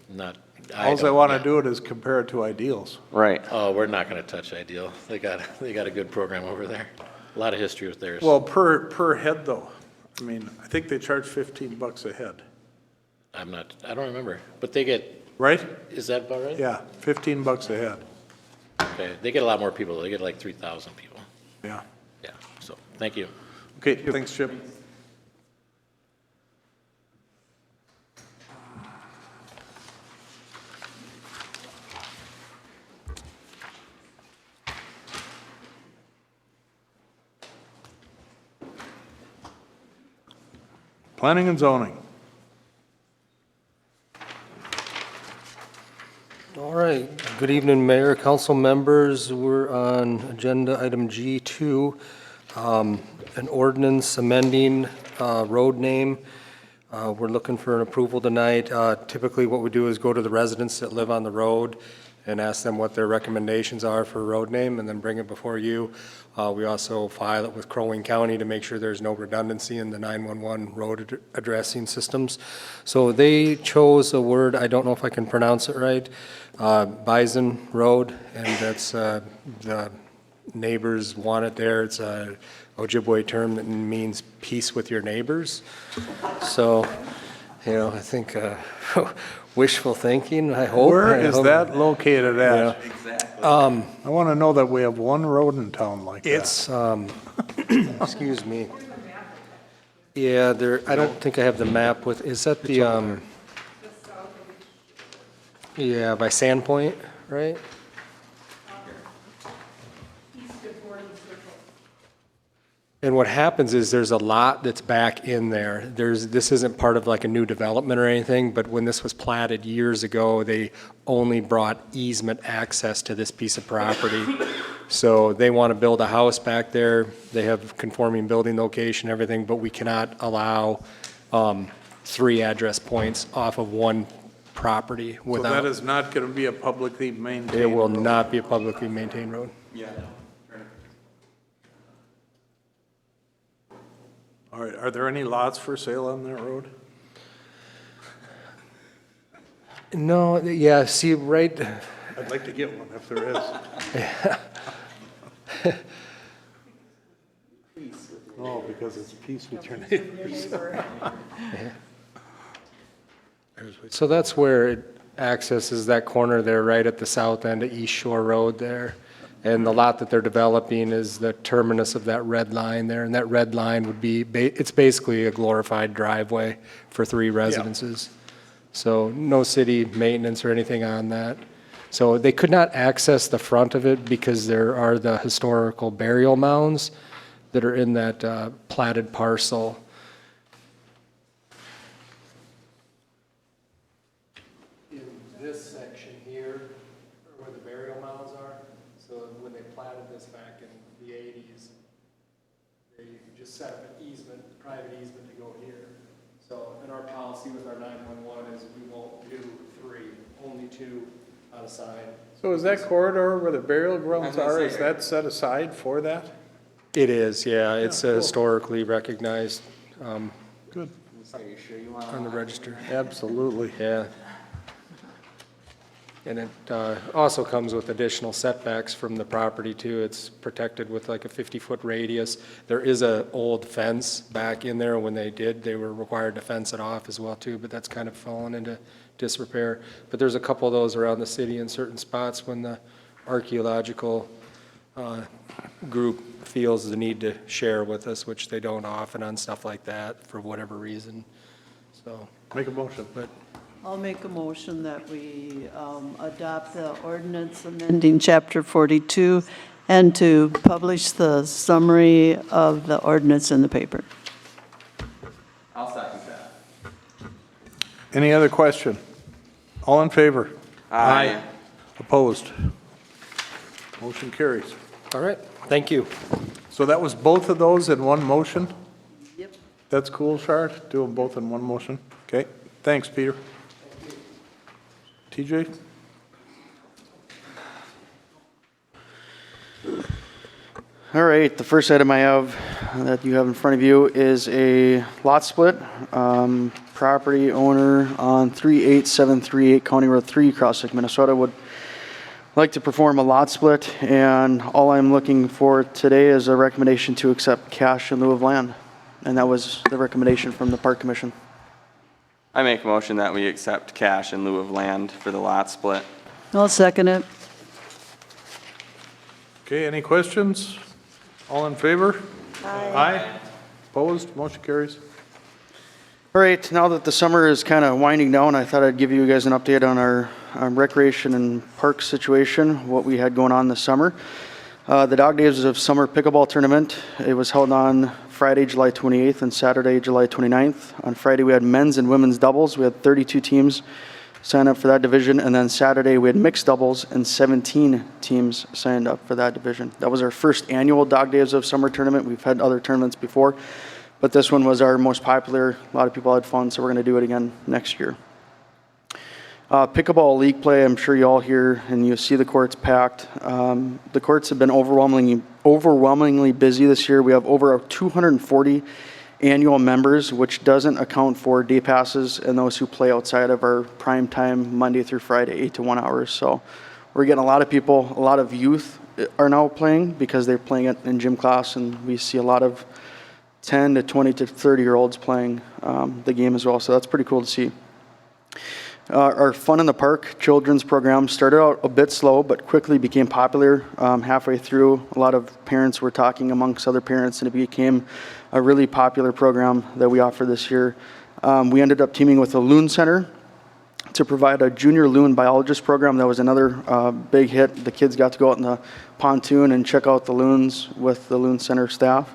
Speaker 19: Not
Speaker 2: All they want to do it is compare it to ideals.
Speaker 1: Right.
Speaker 19: Oh, we're not going to touch Ideal. They got a good program over there. A lot of history with theirs.
Speaker 2: Well, per head though. I mean, I think they charge $15 a head.
Speaker 19: I don't remember, but they get,
Speaker 2: Right?
Speaker 19: is that about right?
Speaker 2: Yeah, $15 a head.
Speaker 19: Okay, they get a lot more people. They get like 3,000 people.
Speaker 2: Yeah.
Speaker 19: Yeah, so, thank you.
Speaker 2: Okay, thanks, Chip. Planning and zoning.
Speaker 16: All right, good evening, Mayor, council members. We're on agenda item G2, an ordinance amending road name. We're looking for an approval tonight. Typically, what we do is go to the residents that live on the road and ask them what their recommendations are for a road name, and then bring it before you. We also file it with Crow Wing County to make sure there's no redundancy in the 911 road addressing systems. So they chose a word, I don't know if I can pronounce it right, Bison Road, and that's the neighbors want it there. It's a Ojibwe term that means peace with your neighbors. So, you know, I think wishful thinking, I hope.
Speaker 2: Where is that located at?
Speaker 16: Yeah.
Speaker 2: Exactly. I want to know that we have one road in town like that.
Speaker 16: It's, excuse me. Yeah, I don't think I have the map with, is that the, yeah, by Sandpoint, right? And what happens is there's a lot that's back in there. This isn't part of like a new development or anything, but when this was platted years ago, they only brought easement access to this piece of property. So they want to build a house back there. They have conforming building location, everything, but we cannot allow 3 address points off of one property
Speaker 2: So
Speaker 16: without.
Speaker 2: that is not going to be a publicly maintained
Speaker 16: It will
Speaker 2: road.
Speaker 16: not be a publicly maintained road.
Speaker 2: Yeah. All right, are there any lots for sale on that road?
Speaker 16: No, yeah, see, right.
Speaker 2: I'd like to get one if there is. Oh, because it's peace with your neighbors.
Speaker 16: So that's where it accesses that corner there, right at the south end of East Shore Road there. And the lot that they're developing is the terminus of that red line there, and that red line would be, it's basically a glorified driveway for 3 residences. So no city maintenance or anything on that. So they could not access the front of it because there are the historical burial mounds that are in that platted parcel. In this section here, where the burial mounds are, so when they platted this back in the 80s, they just set up an easement, private easement to go here. So in our policy with our 911 is we won't do 3, only 2 on a side.
Speaker 2: So is that corridor where the burial grounds are, is that set aside for that?
Speaker 16: It is, yeah, it's historically recognized
Speaker 2: Good.
Speaker 16: on the register.
Speaker 2: Absolutely.
Speaker 16: Yeah. And it also comes with additional setbacks from the property too. It's protected with like a 50-foot radius. There is a old fence back in there. When they were required to fence it off as well too, but that's kind of fallen into disrepair. But there's a couple of those around the city in certain spots when the archaeological group feels the need to share with us, which they don't often on stuff like that for whatever reason. So
Speaker 2: Make a motion.
Speaker 16: But
Speaker 11: I'll make a motion that we adopt the ordinance amending Chapter 42 and to publish the summary of the ordinance in the paper.
Speaker 1: I'll second that.
Speaker 2: Any other question? All in favor?
Speaker 1: Aye.
Speaker 2: Opposed? Motion carries.
Speaker 16: all right, thank you.
Speaker 2: So that was both of those in one motion?
Speaker 11: Yep.
Speaker 2: That's cool, Shard? Do them both in one motion? Okay, thanks, Peter. TJ?
Speaker 13: All right, the first item I have that you have in front of you is a lot split. Property owner on 38738 County Road 3, Cross Lake, Minnesota, would like to perform a lot split, and all I'm looking for today is a recommendation to accept cash in lieu of land. And that was the recommendation from the Park Commission.
Speaker 1: I make a motion that we accept cash in lieu of land for the lot split.
Speaker 11: I'll second it.
Speaker 2: Okay, any questions? All in favor? Aye. Opposed? Motion carries.
Speaker 13: All right, now that the summer is kind of winding down, I thought I'd give you guys an update on our recreation and park situation, what we had going on this summer. The Dog Days of Summer Pickleball Tournament, it was held on Friday, July 28th and Saturday, July 29th. On Friday, we had men's and women's doubles. We had 32 teams sign up for that division. And then Saturday, we had mixed doubles and 17 teams signed up for that division. That was our first annual Dog Days of Summer tournament. We've had other tournaments before, but this one was our most popular. A lot of people had fun, so we're going to do it again next year. Pickleball league play, I'm sure you all hear and you see the courts packed. The courts have been overwhelmingly busy this year. We have over 240 annual members, which doesn't account for day passes and those who play outside of our prime time Monday through Friday, 8 to 1 hours. So we're getting a lot of people, a lot of youth are now playing because they're playing it in gym class, and we see a lot of 10 to 20 to 30-year-olds playing the game as well. So that's pretty cool to see. Our Fun in the Park children's program started out a bit slow, but quickly became popular. Halfway through, a lot of parents were talking amongst other parents, and it became a really popular program that we offer this year. We ended up teaming with the Loon Center to provide a junior loon biologist program. That was another big hit. The kids got to go out in the pontoon and check out the loons with the Loon Center staff.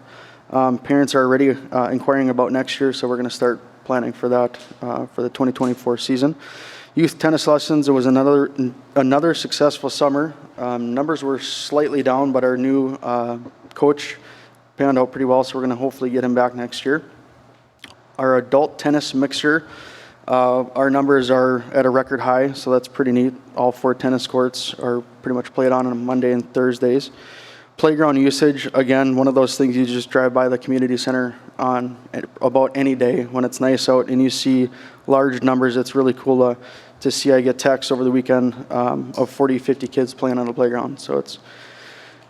Speaker 13: Parents are already inquiring about next year, so we're going to start planning for that for the 2024 season. Youth tennis lessons, it was another successful summer. Numbers were slightly down, but our new coach panned out pretty well, so we're going to hopefully get him back next year. Our adult tennis mixer, our numbers are at a record high, so that's pretty neat. All 4 tennis courts are pretty much played on Monday and Thursdays. Playground usage, again, one of those things you just drive by the community center on about any day when it's nice out and you see large numbers. It's really cool to see. I get texts over the weekend of 40, 50 kids playing on the playground. So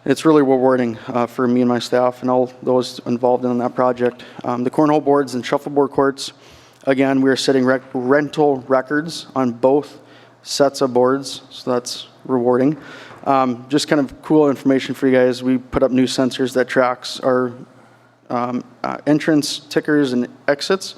Speaker 13: it's really rewarding for me and my staff and all those involved in that project. The cornhole boards and shuffleboard courts, again, we are setting rental records on both sets of boards, so that's rewarding. Just kind of cool information for you guys. We put up new sensors that tracks our entrance, tickers, and exits.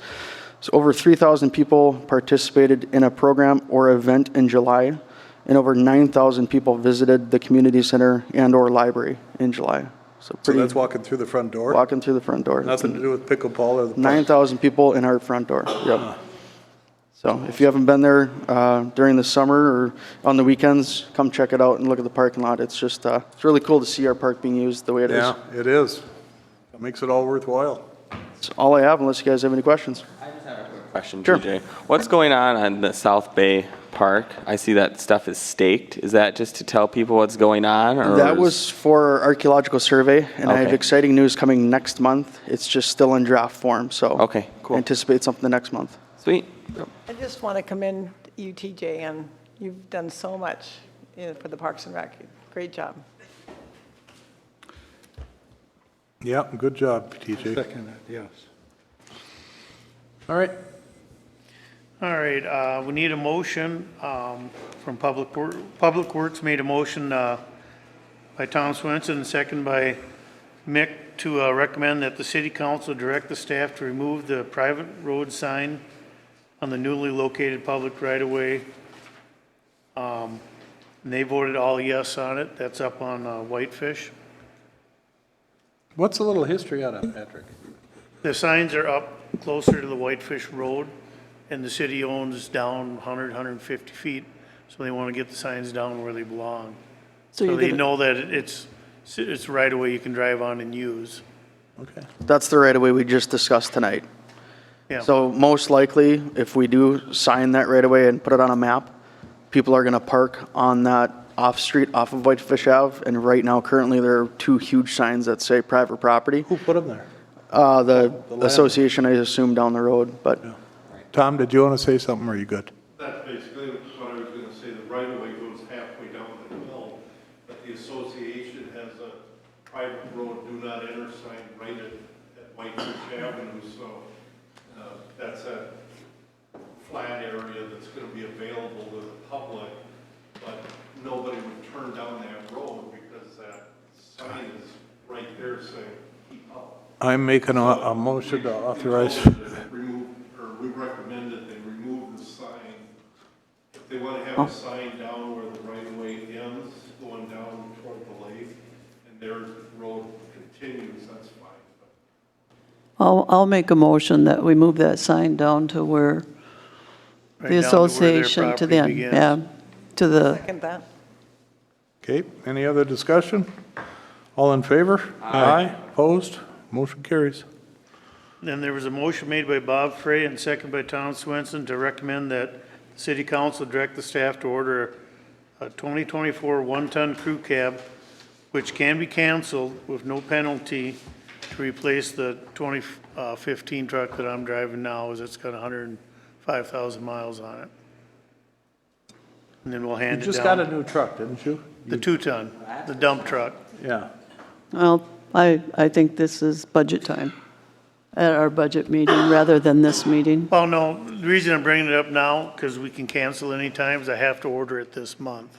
Speaker 13: So over 3,000 people participated in a program or event in July, and over 9,000 people visited the community center and or library in July. So
Speaker 2: that's walking through the front door?
Speaker 13: Walking through the front door.
Speaker 2: Nothing to do with pickleball or the park?
Speaker 13: 9,000 people in our front door. Yep. So if you haven't been there during the summer or on the weekends, come check it out and look at the parking lot. It's just it's really cool to see our park being used the way it is.
Speaker 2: Yeah, it is. It makes it all worthwhile.
Speaker 13: That's all I have, unless you guys have any questions.
Speaker 1: I just have a quick question,
Speaker 13: Sure.
Speaker 1: TJ. What's going on the South Bay Park? I see that stuff is staked. Is that just to tell people what's going on? Or
Speaker 13: That was for our archaeological survey, and I have
Speaker 1: Okay.
Speaker 13: exciting news coming next month. It's just still in draft form, so
Speaker 1: Okay, cool.
Speaker 13: anticipate something next month.
Speaker 1: Sweet.
Speaker 3: I just want to commend you, TJ, and you've done so much for the Parks and Rec. Great job.
Speaker 2: Yeah, good job, TJ.
Speaker 9: Second, yes.
Speaker 2: All right.
Speaker 20: All right, we need a motion from Public Works made a motion by Tom Swenson and second by Mick to recommend that the city council direct the staff to remove the private road sign on the newly located public right-of-way. And they voted all yes on it. That's up on Whitefish.
Speaker 2: What's a little history on it, Patrick?
Speaker 20: The signs are up closer to the Whitefish Road, and the city owns down 100, 150 feet, so they want to get the signs down where they belong.
Speaker 11: So
Speaker 20: So
Speaker 11: you're
Speaker 20: they
Speaker 11: gonna-
Speaker 20: know that it's right away you can drive on and use.
Speaker 2: Okay.
Speaker 13: That's the right-of-way we just discussed tonight.
Speaker 20: Yeah.
Speaker 13: So most likely, if we do sign that right-of-way and put it on a map, people are going to park on that off-street, off of Whitefish Ave, and right now, currently, there are 2 huge signs that say private property.
Speaker 2: Who put them there?
Speaker 13: The
Speaker 2: land.
Speaker 13: association, I assume, down the road, but
Speaker 2: Tom, did you want to say something, or are you good?
Speaker 21: That's basically what I was gonna say, the right of way goes halfway down the hill, but the association has a private road do not enter sign right at White Beach Avenue, so, that's a flat area that's gonna be available to the public, but nobody would turn down that road because that sign is right there saying, keep up.
Speaker 2: I'm making a motion to authorize.
Speaker 21: Remove, or we recommend that they remove the sign. If they want to have a sign down where the right of way ends, going down toward the lake, and their road continues, that's fine.
Speaker 11: I'll make a motion that we move that sign down to where
Speaker 20: Right
Speaker 11: the
Speaker 20: down to where their
Speaker 11: association, to the
Speaker 20: property
Speaker 11: end,
Speaker 20: begins.
Speaker 11: yeah, to the,
Speaker 3: Second that.
Speaker 2: Okay, any other discussion? All in favor? Aye. Opposed? Motion carries.
Speaker 20: Then there was a motion made by Bob Frey and second by Tom Swenson to recommend that the city council direct the staff to order a 2024 one-ton crew cab, which can be canceled with no penalty, to replace the 2015 truck that I'm driving now, as it's got 105,000 miles on it. And then we'll
Speaker 2: You
Speaker 20: hand it
Speaker 2: just got a
Speaker 20: down.
Speaker 2: new truck, didn't you?
Speaker 20: The two-ton, the dump truck.
Speaker 2: Yeah.
Speaker 11: well, I think this is budget time at our budget meeting rather than this meeting.
Speaker 20: Well, no, the reason I'm bringing it up now, because we can cancel any time, is I have to order it this month.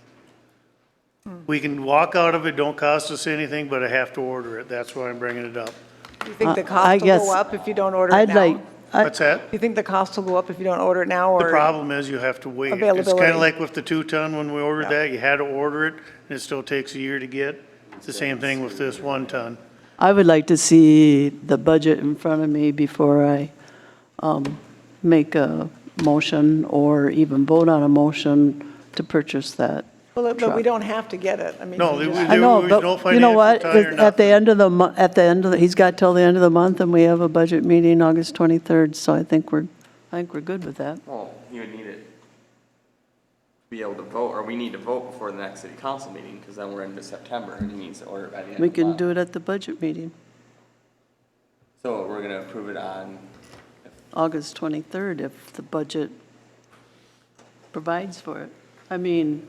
Speaker 20: We can walk out of it, don't cost us anything, but I have to order it. That's why I'm bringing it up.
Speaker 3: Do you think the
Speaker 11: I
Speaker 3: cost will
Speaker 11: guess
Speaker 3: go up if you don't order it
Speaker 11: I'd
Speaker 3: now?
Speaker 11: like,
Speaker 20: What's that?
Speaker 3: Do you think the cost will go up if you don't order it now, or?
Speaker 20: The problem is you have to wait. It's
Speaker 3: Availability.
Speaker 20: kind of like with the two-ton, when we ordered that, you had to order it, and it still takes a year to get. It's the same thing with this one-ton.
Speaker 11: I would like to see the budget in front of me before I make a motion or even vote on a motion to purchase that.
Speaker 3: Well, but we
Speaker 11: truck.
Speaker 3: don't have to get it. I mean,
Speaker 20: No,
Speaker 3: we
Speaker 20: there
Speaker 3: just-
Speaker 11: I know,
Speaker 20: was no
Speaker 11: but you know
Speaker 20: financial
Speaker 11: what?
Speaker 20: tie or
Speaker 11: At the end of the, at the end of the, he's got till the end of the month, and we have a budget meeting August 23rd, so I think we're good with that.
Speaker 1: Well, you would need it, be able to vote, or we need to vote before the next city council meeting, because then we're into September, and he needs to order it by the end of the
Speaker 11: We
Speaker 1: month.
Speaker 11: can do it at the budget meeting,
Speaker 1: So we're gonna approve it on,
Speaker 11: August 23rd, if the budget provides for it. I mean,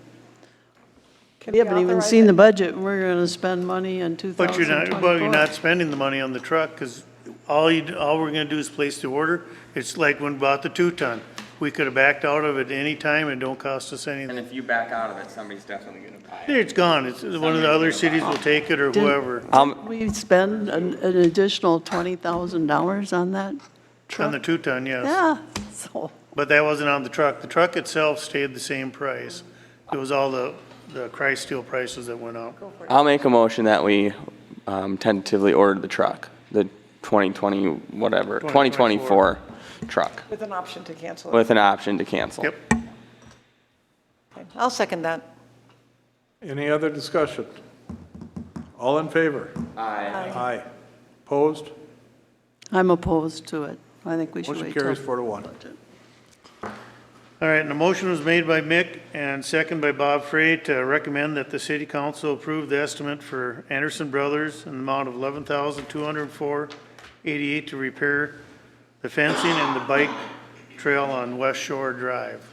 Speaker 3: Can
Speaker 11: we haven't even
Speaker 3: authorize
Speaker 11: seen
Speaker 3: it?
Speaker 11: the budget, and we're going to spend money in
Speaker 20: But you're
Speaker 11: 2024.
Speaker 20: not spending the money on the truck, because all we're gonna do is place the order. It's like when we bought the two-ton. We could have backed out of it any time and don't cost us anything.
Speaker 1: and if you back out of it, somebody's definitely gonna buy it.
Speaker 20: It's gone. It's, one of the other cities will take it, or
Speaker 11: Did-
Speaker 20: whoever,
Speaker 11: We spend an additional $20,000 on that
Speaker 20: on
Speaker 11: truck?
Speaker 20: the two-ton, yes.
Speaker 11: Yeah, so,
Speaker 20: But that wasn't on the truck. The truck itself stayed the same price. It was all the Christ steel prices that went up.
Speaker 1: I'll make a motion that we tentatively order the truck, the 2020, whatever, 2024 truck,
Speaker 3: With an option to cancel it.
Speaker 1: with an option to cancel.
Speaker 20: Yep.
Speaker 3: Okay, I'll second that.
Speaker 2: Any other discussion? All in favor?
Speaker 1: Aye.
Speaker 2: Aye. Opposed?
Speaker 11: I'm opposed to it. I think we should
Speaker 2: Motion
Speaker 11: wait till.
Speaker 2: carries 4-1.
Speaker 11: budget.
Speaker 20: All right, and the motion was made by Mick and second by Bob Frey to recommend that the city council approve the estimate for Anderson Brothers in the amount of $11,204.88 to repair the fencing and the bike trail on West Shore Drive.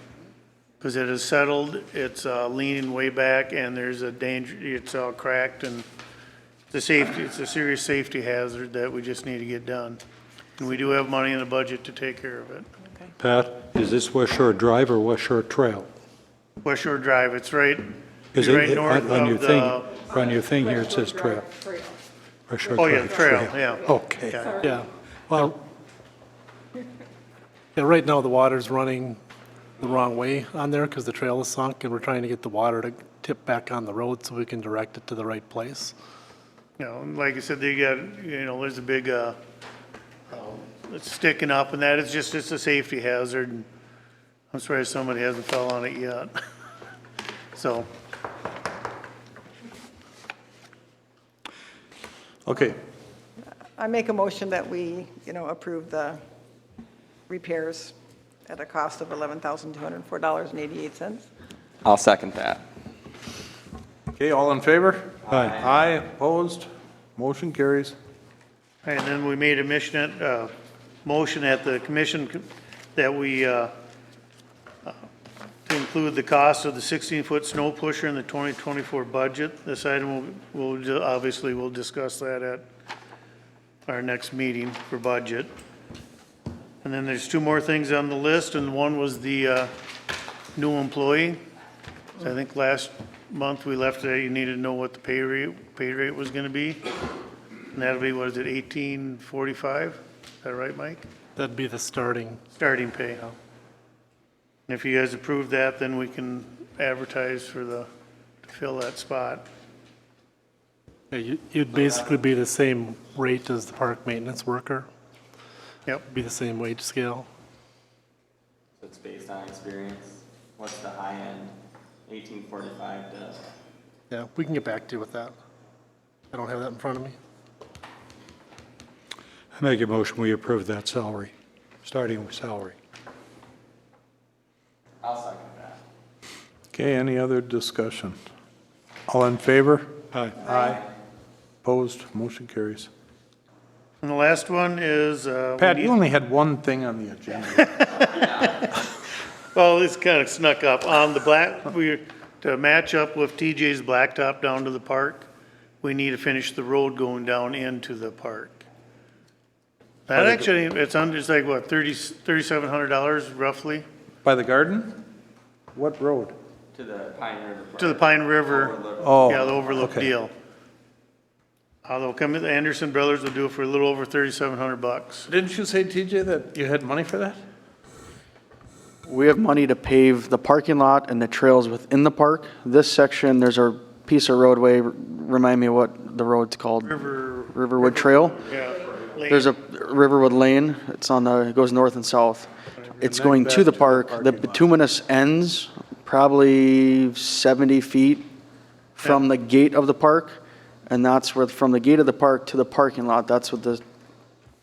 Speaker 20: Because it is settled, it's leaning way back, and there's a danger, it's all cracked, and it's a serious safety hazard that we just need to get done. And we do have money in the budget to take care of it.
Speaker 9: Pat, is this West Shore Drive or West Shore Trail?
Speaker 20: West Shore Drive, it's right,
Speaker 9: Is
Speaker 20: right
Speaker 9: it,
Speaker 20: north
Speaker 9: on your
Speaker 20: of
Speaker 9: thing,
Speaker 20: the,
Speaker 9: on your thing here, it says trail. West Shore
Speaker 20: oh yeah, the
Speaker 9: Drive,
Speaker 20: trail, yeah.
Speaker 9: Okay.
Speaker 20: Yeah.
Speaker 18: Yeah, well, yeah, right now the water's running the wrong way on there because the trail is sunk, and we're trying to get the water to tip back on the road so we can direct it to the right place.
Speaker 20: You know, and like I said, they got, there's a big, it's sticking up, and that is just, it's a safety hazard. And I'm surprised somebody hasn't fell on it yet. So,
Speaker 2: Okay,
Speaker 3: I make a motion that we, approve the repairs at a cost of $11,204.88.
Speaker 1: I'll second that.
Speaker 2: okay, all in favor?
Speaker 9: Aye.
Speaker 2: Aye, opposed? Motion carries.
Speaker 20: And then we made a motion at the commission that we, to include the cost of the 16-foot snow pusher in the 2024 budget. This item obviously we'll discuss that at our next meeting for budget. And then there's two more things on the list, and one was the new employee. So I think last month we left it, you needed to know what the pay rate was gonna be. And that'll be, what is it, $18.45? Is that right, Mike?
Speaker 18: That'd be the starting.
Speaker 20: Starting pay. And if you guys approve that, then we can advertise to fill that spot.
Speaker 18: Yeah, you'd basically be the same rate as the park maintenance worker.
Speaker 20: Yep.
Speaker 18: Be the same wage scale.
Speaker 1: So it's based on experience. What's the high end? 1845 to.
Speaker 18: Yeah, we can get back to you with that. I don't have that in front of me.
Speaker 9: I make a motion, we approve that salary, starting with salary.
Speaker 1: I'll second that.
Speaker 2: Okay, any other discussion? All in favor?
Speaker 9: Aye.
Speaker 2: Aye. Opposed, motion carries.
Speaker 20: And the last one is.
Speaker 2: Pat, you only had one thing on the agenda.
Speaker 20: Well, this kind of snuck up. To match up with TJ's Blacktop down to the park, we need to finish the road going down into the park. That actually, it's like what, $3,700 roughly?
Speaker 2: By the garden? What road?
Speaker 1: To the Pine River.
Speaker 20: To the Pine River.
Speaker 1: Overlook.
Speaker 2: Oh.
Speaker 20: Yeah, the overlook
Speaker 2: okay.
Speaker 20: deal. Although the Anderson brothers will do it for a little over $3,700.
Speaker 2: Didn't you say, TJ, that you had money for that?
Speaker 13: We have money to pave the parking lot and the trails within the park. This section, there's a piece of roadway, remind me what the road's called? Riverwood Trail.
Speaker 20: Yeah.
Speaker 13: There's a Riverwood Lane. It's it goes north and south. It's going to the park. The bituminous ends probably 70 feet from the gate of the park. And that's where, from the gate of the park to the parking lot, that's what the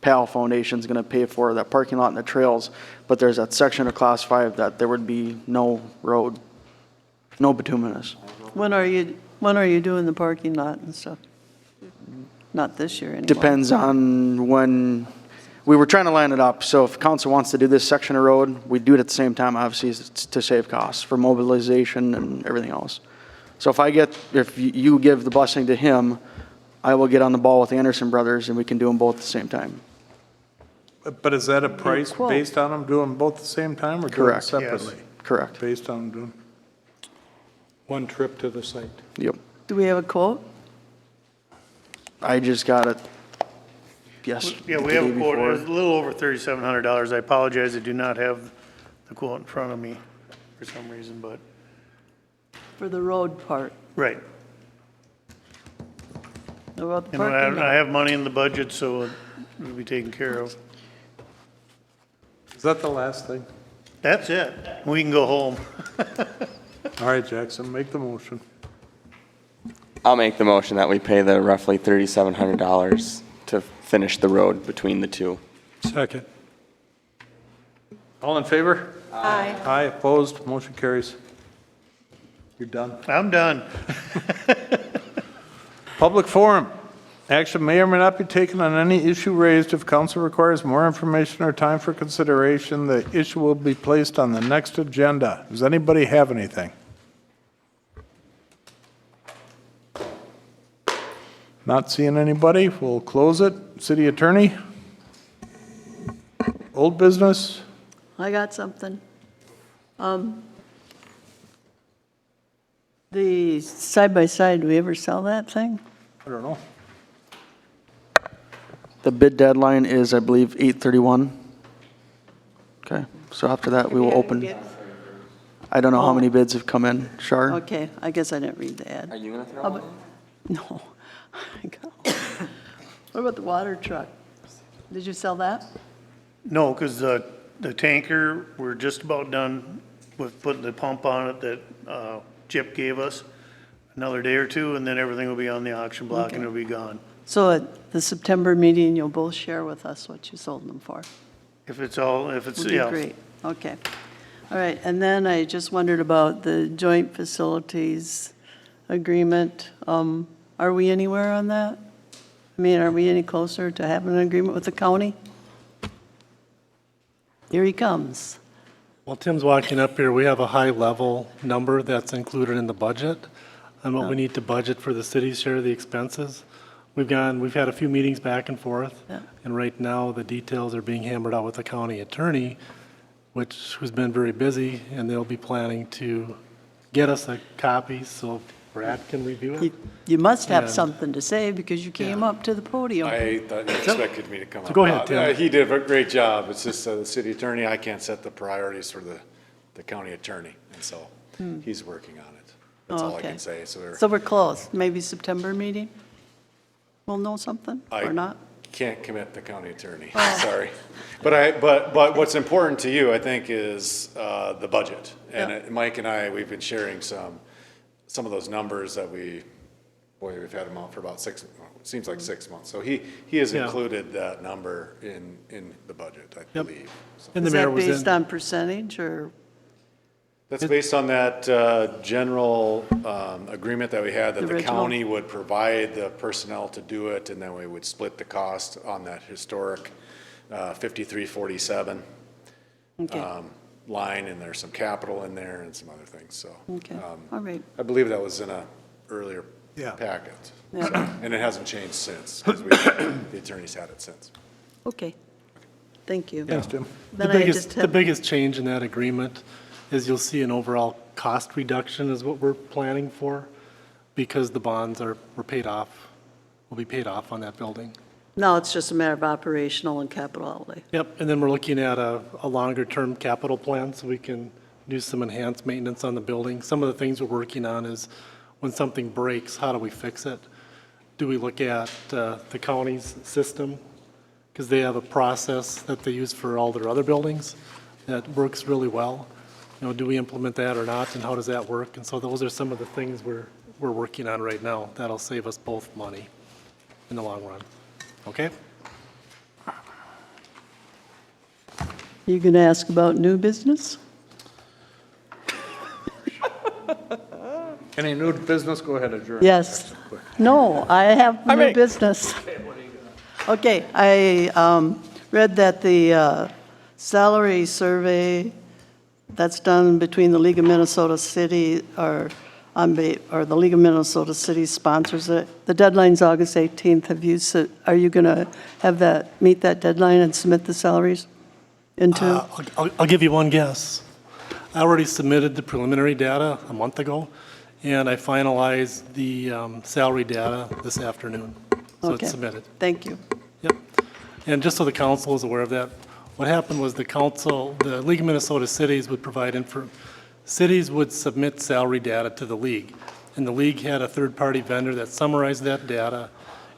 Speaker 13: PAL Foundation's gonna pay for, that parking lot and the trails. But there's that section of Class 5 that there would be no road, no bituminous.
Speaker 11: When are you doing the parking lot and stuff? Not this year anymore.
Speaker 13: Depends on when, we were trying to line it up, so if council wants to do this section of road, we do it at the same time, obviously, to save costs for mobilization and everything else. So if you give the blessing to him, I will get on the ball with the Anderson brothers and we can do them both at the same time.
Speaker 2: But is that a price based on them doing both at the same time or doing it
Speaker 13: Correct.
Speaker 2: separately?
Speaker 13: Correct.
Speaker 2: Based on them doing?
Speaker 9: One trip to the site.
Speaker 13: Yep.
Speaker 11: Do we have a quote?
Speaker 13: I just got it, yes.
Speaker 20: Yeah, we have a quote, it's a little over $3,700. I apologize, I do not have the quote in front of me for some reason, but.
Speaker 11: For the road part?
Speaker 20: Right.
Speaker 11: What about the
Speaker 20: You know,
Speaker 11: parking lot?
Speaker 20: I have money in the budget, so it'll be taken care of.
Speaker 2: Is that the last thing?
Speaker 20: That's it. We can go home.
Speaker 2: All right, Jackson, make the motion.
Speaker 1: I'll make the motion that we pay the roughly $3,700 to finish the road between the two.
Speaker 9: Second.
Speaker 2: All in favor?
Speaker 3: Aye.
Speaker 2: Aye, opposed, motion carries. You're done.
Speaker 20: I'm done.
Speaker 2: Public forum. Action may or may not be taken on any issue raised. If council requires more information or time for consideration, the issue will be placed on the next agenda. Does anybody have anything? Not seeing anybody, we'll close it. City Attorney? Old business?
Speaker 11: I got something. The side-by-side, do we ever sell that thing?
Speaker 2: I don't know.
Speaker 13: The bid deadline is, I believe, 8/31. Okay, so after that, we will open. I don't know how many bids have come in, Shar?
Speaker 11: Okay, I guess I didn't read the ad.
Speaker 1: Are you gonna throw
Speaker 11: How
Speaker 1: one?
Speaker 11: about- No. What about the water truck? Did you sell that?
Speaker 20: No, because the tanker, we're just about done with putting the pump on it that Chip gave us. Another day or two, and then everything will be on the auction block and it'll be gone.
Speaker 11: So at the September meeting, you'll both share with us what you sold them for?
Speaker 20: If it's all, if it's,
Speaker 11: Would be
Speaker 20: yeah.
Speaker 11: great, okay. All right, and then I just wondered about the joint facilities agreement. Are we anywhere on that? I mean, are we any closer to having an agreement with the county? Here he comes.
Speaker 18: While Tim's walking up here, we have a high-level number that's included in the budget on what we need to budget for the city's share of the expenses. We've had a few meetings back and forth, and right now, the details are being hammered out with the county attorney, who's been very busy, and they'll be planning to get us a copy so Brad can review it.
Speaker 11: You must have
Speaker 18: And-
Speaker 11: something to say because you came up to the podium.
Speaker 6: I thought you expected me to come up.
Speaker 18: So go ahead, Tim.
Speaker 6: He did a great job. It's just the city attorney, I can't set the priorities for the county attorney, and so he's working on it. That's all I
Speaker 11: Okay.
Speaker 6: can say.
Speaker 11: So we're close. Maybe September meeting? We'll know something or not?
Speaker 6: Can't commit the county attorney,
Speaker 11: Oh.
Speaker 6: sorry. But what's important to you, I think, is the budget. And Mike and I, we've been sharing some of those numbers that we've had them out for about it seems like 6 months. So he has included that number in the budget, I believe. So.
Speaker 18: And the
Speaker 11: Is
Speaker 18: mayor
Speaker 11: that
Speaker 18: was
Speaker 11: based
Speaker 18: in.
Speaker 11: on percentage or?
Speaker 6: That's based on that general agreement that we had, that
Speaker 11: The
Speaker 6: the
Speaker 11: original?
Speaker 6: county would provide the personnel to do it, and then we would split the cost on that historic 5347
Speaker 11: Okay.
Speaker 6: line, and there's some capital in there and some other things, so.
Speaker 11: Okay, all right.
Speaker 6: I believe that was in a earlier packet.
Speaker 11: Yeah.
Speaker 6: So, and it hasn't changed since, because the attorney's had it since.
Speaker 11: Okay. Thank you.
Speaker 18: Yeah.
Speaker 2: Tim.
Speaker 11: Then
Speaker 18: The
Speaker 11: I
Speaker 18: biggest,
Speaker 11: just
Speaker 18: the
Speaker 11: have,
Speaker 18: biggest change in that agreement is you'll see an overall cost reduction is what we're planning for, because the bonds were paid off, will be paid off on that building.
Speaker 11: now it's just a matter of operational and capital outlay.
Speaker 18: Yep, and then we're looking at a longer-term capital plan, so we can do some enhanced maintenance on the building. Some of the things we're working on is when something breaks, how do we fix it? Do we look at the county's system? Because they have a process that they use for all their other buildings that works really well. You know, do we implement that or not, and how does that work? And so those are some of the things we're working on right now. That'll save us both money in the long run. Okay?
Speaker 11: You going to ask about new business?
Speaker 2: Any new business? Go ahead, adjourn.
Speaker 11: Yes. No, I have new business. Okay, I read that the salary survey that's done between the League of Minnesota City or the League of Minnesota Cities sponsors it. The deadline's August 18th. Are you going to have that, meet that deadline and submit the salaries into?
Speaker 18: I'll give you one guess. I already submitted the preliminary data a month ago, and I finalized the salary data this afternoon. So
Speaker 11: Okay.
Speaker 18: it's submitted.
Speaker 11: Thank you.
Speaker 18: Yep. And just so the council is aware of that, what happened was the League of Minnesota Cities would cities would submit salary data to the league. And the league had a third-party vendor that summarized that data,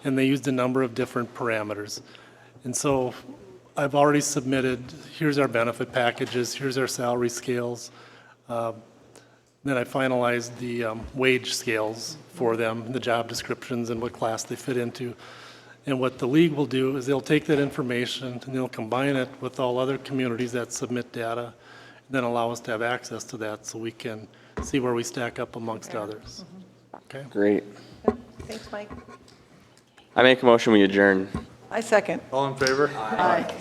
Speaker 18: and they used a number of different parameters. And so I've already submitted, here's our benefit packages, here's our salary scales. Then I finalized the wage scales for them, the job descriptions and what class they fit into. And what the league will do is they'll take that information and they'll combine it with all other communities that submit data, and then allow us to have access to that so we can see where we stack up amongst others. Okay?
Speaker 1: Great.
Speaker 3: Thanks, Mike.
Speaker 1: I make a motion, we adjourn.
Speaker 3: I second.
Speaker 2: All in favor?
Speaker 3: Aye.